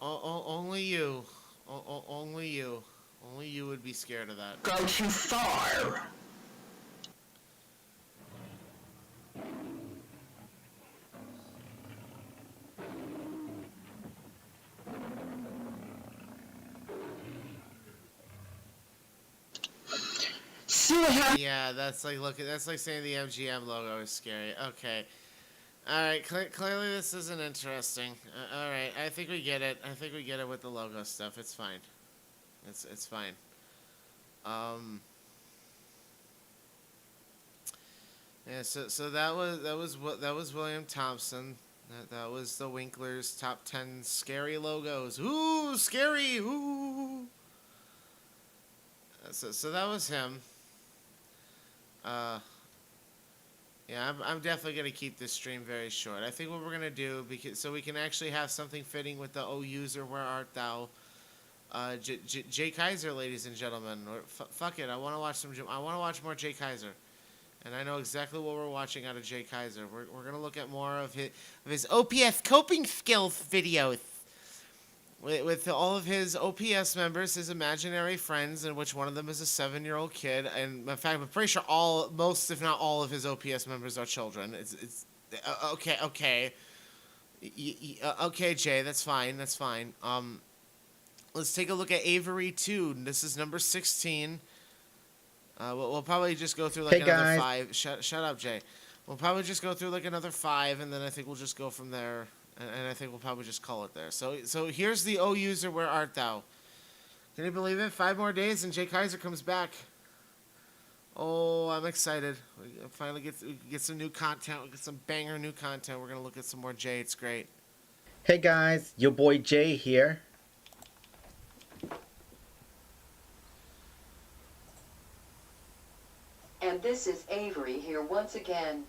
Only you. Only you. Only you would be scared of that. Go too far. Yeah, that's like saying the MGM logo is scary. Okay. Alright, clearly this isn't interesting. Alright, I think we get it. I think we get it with the logo stuff. It's fine. It's fine. Yeah, so that was William Thompson. That was the Winklers top 10 scary logos. Ooh, scary. Ooh. So that was him. Yeah, I'm definitely gonna keep this stream very short. I think what we're gonna do, so we can actually have something fitting with the "Oh user, where art thou?" Jay Kaiser, ladies and gentlemen. Or fuck it, I want to watch more Jay Kaiser, and I know exactly what we're watching out of Jay Kaiser. We're gonna look at more of his OPS coping skills videos. with all of his OPS members, his imaginary friends, in which one of them is a 7-year-old kid. And in fact, I'm pretty sure most, if not all, of his OPS members are children. It's okay, okay, okay, Jay, that's fine, that's fine. Let's take a look at Avery 2. This is number 16. We'll probably just go through like Hey, another guys. 5. Shut up, Jay. We'll probably just go through like another 5, and then I think we'll just go from there. And I think we'll probably just call it there. So here's the O user. Where art thou? Can you believe it? 5 more days and Jay Kaiser comes back. Oh, I'm excited. We finally get some new content. We get some banger new content. We're gonna look at some more Jay. It's great. Hey guys, your boy Jay here. And this is Avery here once again.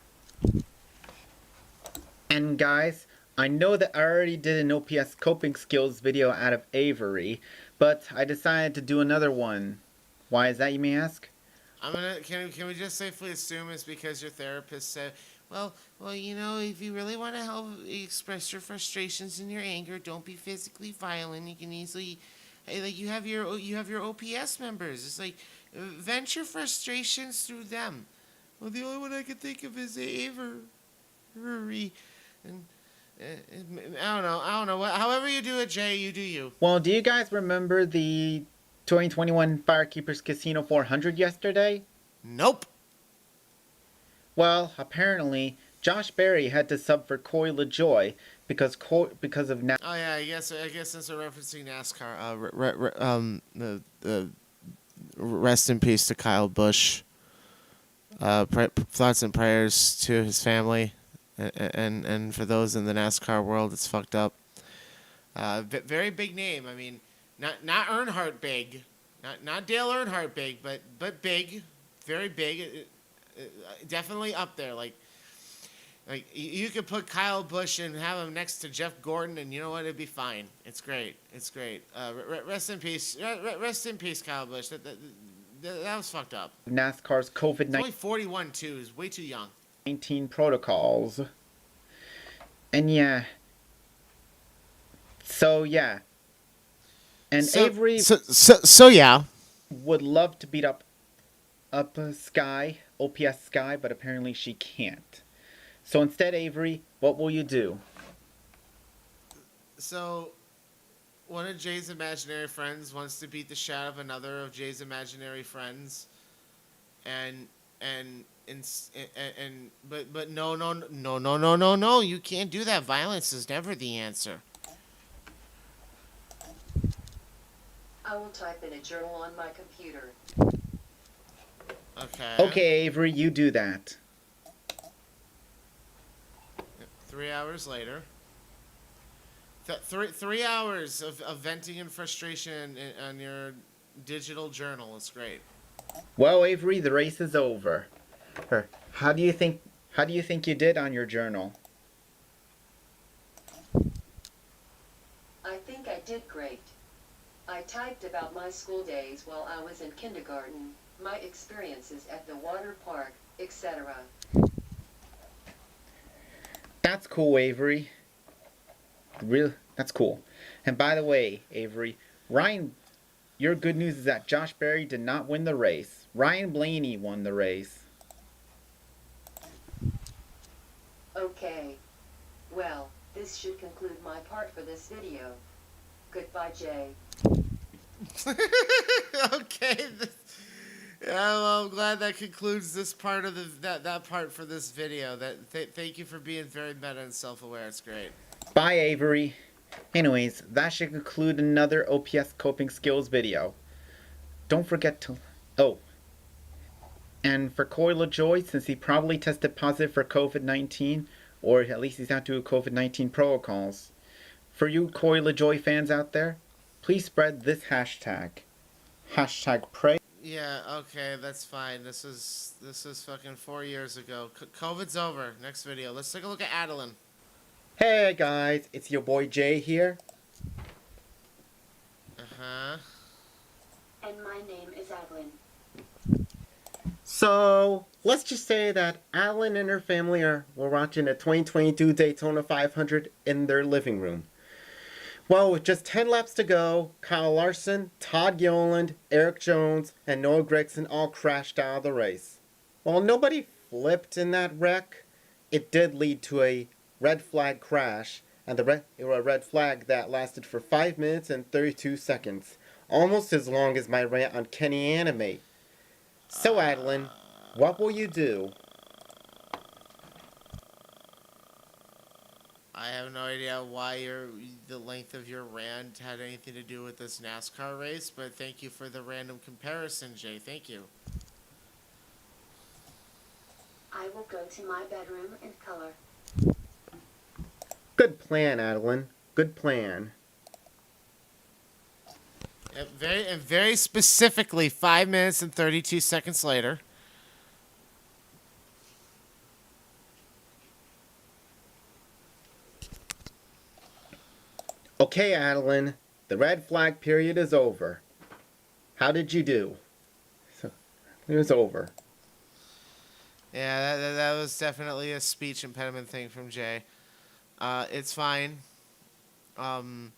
And guys, I know that I already did an OPS coping skills video out of Avery, but I decided to do another one. Why is that, you may ask? Can we just safely assume it's because your therapist said, well, you know, if you really want to help express your frustrations and your anger, don't be physically violent. You can easily, like, you have your OPS members. It's like, vent your frustrations through them. Well, the only one I can think of is Avery, and I don't know. However you do it, Jay, you do you. Well, do you guys remember the 2021 Firekeepers Casino 400 yesterday? Nope. Well, apparently, Josh Berry had to sub for Coy LaJoy because of now. Oh yeah, I guess since we're referencing NASCAR, the rest in peace to Kyle Busch. Thoughts and prayers to his family, and for those in the NASCAR world, it's fucked up. Very big name. I mean, not Earnhardt big, not Dale Earnhardt big, but big, very big. Definitely up there. Like you could put Kyle Busch and have him next to Jeff Gordon, and you know what? It'd be fine. It's great. It's great. Rest in peace. Rest in peace, Kyle Busch. That was fucked up. NASCAR's He's only COVID-19 41 too. He's way too young. protocols. And yeah. So yeah. And Avery So yeah. would love to beat up Sky, OPS Sky, but apparently she can't. So instead, Avery, what will you do? So, one of Jay's imaginary friends wants to beat the shit out of another of Jay's imaginary friends, but no, you can't do that. Violence is never the answer. I will type in a journal on my computer. Okay. Okay, Avery, you do that. 3 hours later. 3 hours of venting and frustration on your digital journal. It's great. Well, Avery, the race is over. How do you think you did on your journal? I think I did great. I typed about my school days while I was in kindergarten, my experiences at the water park, etc. That's cool, Avery. That's cool. And by the way, Avery, Ryan, your good news is that Josh Berry did not win the race. Ryan Blaney won the race. Okay. Well, this should conclude my part for this video. Goodbye, Jay. Okay. Yeah, well, I'm glad that concludes this part of that part for this video. Thank you for being very meta and self-aware. It's great. Bye, Avery. Anyways, that should conclude another OPS coping skills video. Don't forget to... Oh. And for Coy LaJoy, since he probably tested positive for COVID-19, or at least he's not doing COVID-19 protocols, for you Coy LaJoy fans out there, please spread this hashtag. Hashtag pray. Yeah, okay, that's fine. This is fucking 4 years ago. COVID's over. Next video. Let's take a look at Adeline. Hey guys, it's your boy Jay here. Uh-huh. And my name is Adeline. So, let's just say that Adeline and her family were watching a 2022 Daytona 500 in their living room. Well, with just 10 laps to go, Kyle Larson, Todd Gilliland, Eric Jones, and Noah Gragson all crashed out of the race. While nobody flipped in that wreck, it did lead to a red flag crash, and a red flag that lasted for 5 minutes and 32 seconds, almost as long as my rant on Kenny Animate. So, Adeline, what will you do? I have no idea why the length of your rant had anything to do with this NASCAR race, but thank you for the random comparison, Jay. Thank you. I will go to my bedroom and color. Good plan, Adeline. Good plan. And very specifically, 5 minutes and 32 seconds later. Okay, Adeline, the red flag period is over. How did you do? It was over. Yeah, that was definitely a speech impediment thing from Jay. It's fine. Got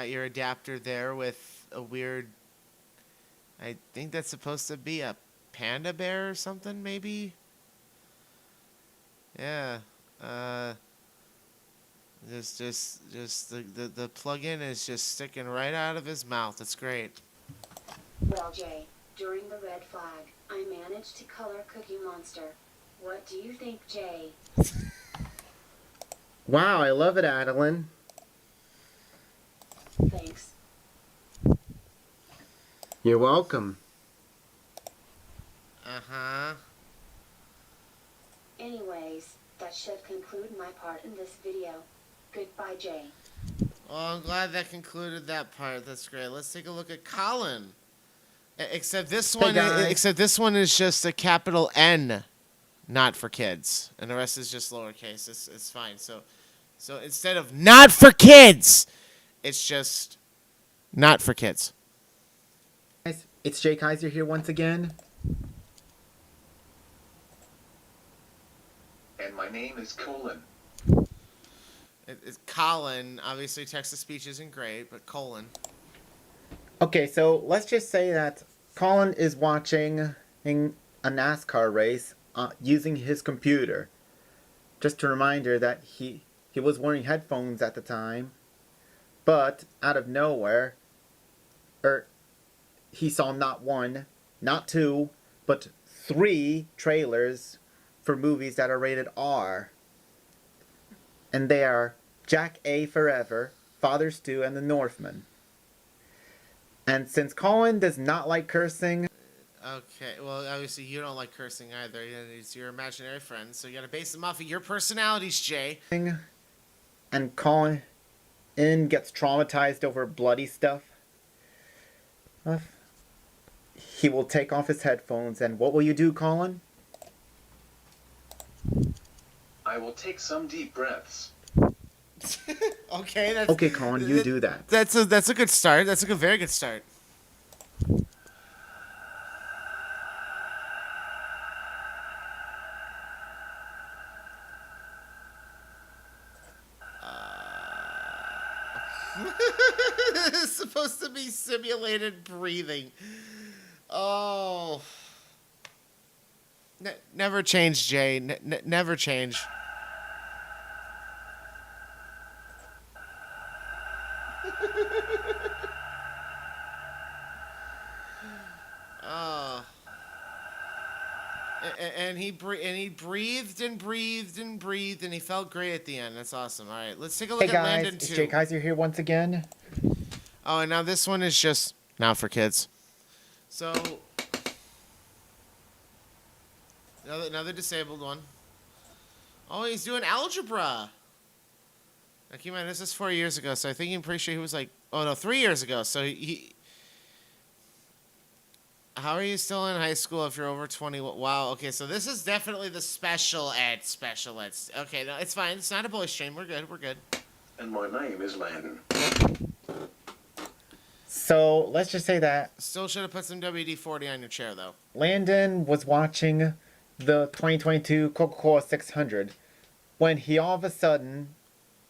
your adapter there with a weird... I think that's supposed to be a panda bear or something, maybe? Yeah. Just the plug-in is just sticking right out of his mouth. It's great. Well, Jay, during the red flag, I managed to color Cookie Monster. What do you think, Jay? Wow, I love it, Adeline. Thanks. You're welcome. Uh-huh. Anyways, that should conclude my part in this video. Goodbye, Jay. Well, I'm glad that concluded that part. That's great. Let's take a look at Colin. Except this one, guys. except this one is just a capital N, not for kids, and the rest is just lowercase. It's fine. So instead of not for kids, it's just not for kids. Guys, it's Jay Kaiser here once again. And my name is Colin. It's Colin. Obviously, text-to-speech isn't great, but colon. Okay, so let's just say that Colin is watching a NASCAR race using his computer. Just a reminder that he was wearing headphones at the time, but out of nowhere, he saw not one, not two, but 3 trailers for movies that are rated R. And they are Jack A. Forever, Father Stew, and The Northman. And since Colin does not like cursing... Okay, well, obviously you don't like cursing either. It's your imaginary friend, so you gotta base them off of your personalities, Jay. And Colin gets traumatized over bloody stuff, he will take off his headphones, and what will you do, Colin? I will take some deep breaths. Okay, that's... Okay, Colin, you do that. That's a good start. That's a very good start. It's supposed to be simulated breathing. Oh. Never change, Jay. Never change. Oh. And he breathed and breathed and breathed, and he felt great at the end. That's awesome. All right, let's take a look Hey at guys, Landon it's 2. Jay Kaiser here once again. Oh, and now this one is just not for kids. So another disabled one. Oh, he's doing algebra. Now, keep in mind, this is 4 years ago, so I think I'm pretty sure he was like, oh no, 3 years ago. So he how are you still in high school if you're over 20? Wow, okay, so this is definitely the special ed. Okay, no, it's fine. It's not a bully stream. We're good. And my name is Landon. So, let's just say that Still should have put some WD-40 on your chair, though. Landon was watching the 2022 Coca-Cola 600 when he all of a sudden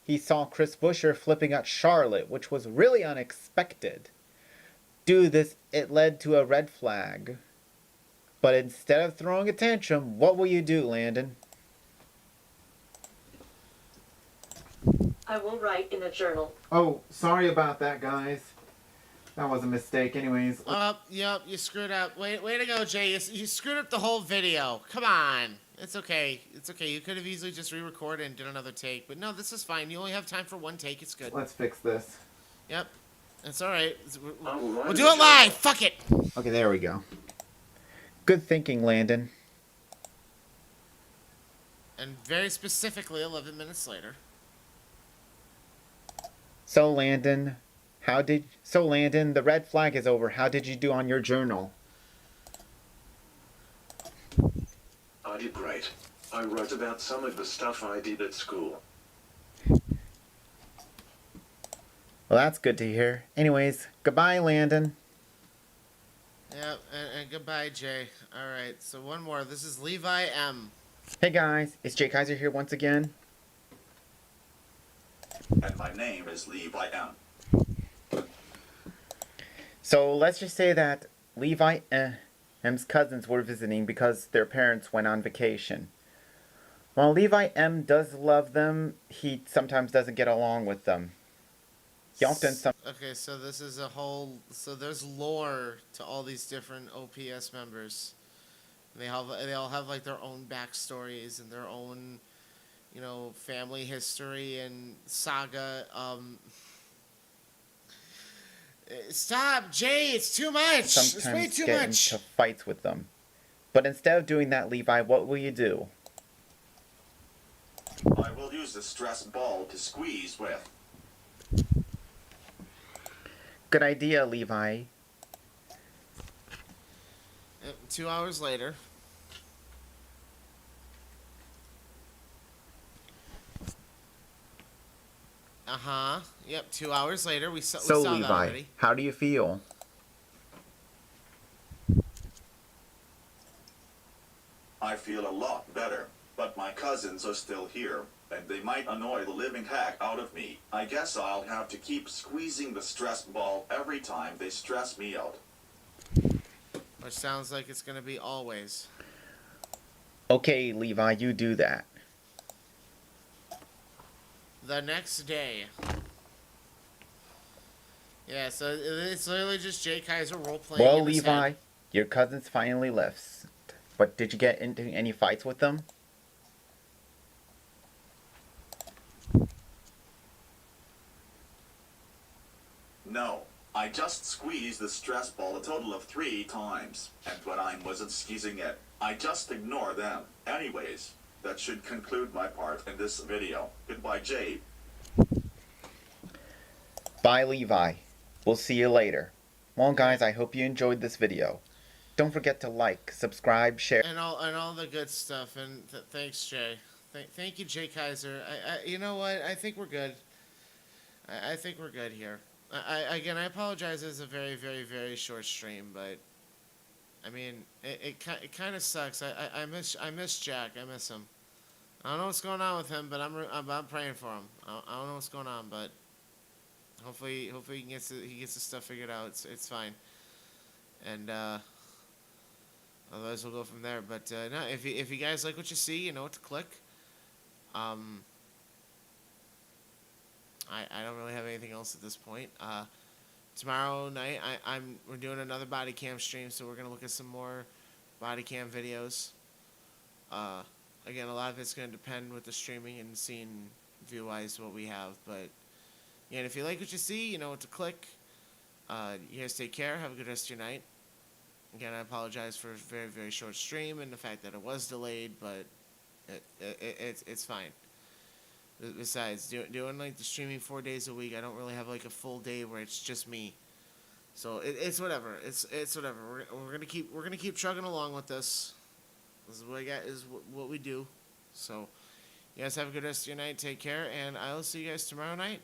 he saw Chris Buescher flipping at Charlotte, which was really unexpected. Due to this, it led to a red flag. But instead of throwing a tantrum, what will you do, Landon? I will write in a journal. Oh, sorry about that, guys. That was a mistake. Anyways. Yep, you screwed up. Way to go, Jay. You screwed up the whole video. Come on. It's okay. It's okay. You could have easily just re-recorded and did another take. But no, this is fine. You only have time for one take. It's good. Let's fix this. Yep. It's alright. I'll We'll do it live. Fuck it. Okay, there we go. Good thinking, Landon. And very specifically 11 minutes later. So, Landon, the red flag is over. How did you do on your journal? I did great. I wrote about some of the stuff I did at school. Well, that's good to hear. Anyways, goodbye, Landon. Yep, and goodbye, Jay. Alright, so one more. This is Levi M. Hey guys, it's Jay Kaiser here once again. And my name is Levi M. So let's just say that Levi M's cousins were visiting because their parents went on vacation. While Levi M does love them, he sometimes doesn't get along with them. He often Okay, so this is a whole... So there's lore to all these different OPS members. They all have, like, their own backstories and their own, you know, family history and saga. Stop, Jay! It's too much! It's way sometimes too get much! into fights with them. But instead of doing that, Levi, what will you do? I will use the stress ball to squeeze with. Good idea, Levi. 2 hours later. Uh-huh. Yep, 2 hours later. We saw that Levi, already. how do you feel? I feel a lot better, but my cousins are still here, and they might annoy the living heck out of me. I guess I'll have to keep squeezing the stress ball every time they stress me out. Which sounds like it's going to be always. Okay, Levi, you do that. The next day. Yeah, so it's literally just Jay Kaiser role-playing. Well, in his Levi, head. your cousins finally left. But did you get into any fights with them? No, I just squeezed the stress ball a total of 3 times, and when I wasn't squeezing it, I just ignore them. Anyways, that should conclude my part in this video. Goodbye, Jay. Bye, Levi. We'll see you later. Well, guys, I hope you enjoyed this video. Don't forget to like, subscribe, share. And all the good stuff. And thanks, Jay. Thank you, Jay Kaiser. You know what? I think we're good. I think we're good here. Again, I apologize. It's a very, very, very short stream, but I mean, it kind of sucks. I miss Jack. I miss him. I don't know what's going on with him, but I'm praying for him. I don't know what's going on, but hopefully he gets his stuff figured out. It's fine. And otherwise we'll go from there. But no, if you guys like what you see, you know what to click. I don't really have anything else at this point. Tomorrow night we're doing another body cam stream, so we're gonna look at some more body cam videos. Again, a lot of it's gonna depend with the streaming and seeing view-wise what we have. But yeah, if you like what you see, you know what to click. You guys take care. Have a good rest of your night. Again, I apologize for a very, very short stream and the fact that it was delayed, but it's fine. Besides, doing like the streaming 4 days a week, I don't really have like a full day where it's just me. So it's whatever. It's whatever. We're gonna keep chugging along with this. This is what I got. Is what we do. So, you guys have a good rest of your night. Take care, and I will see you guys tomorrow night.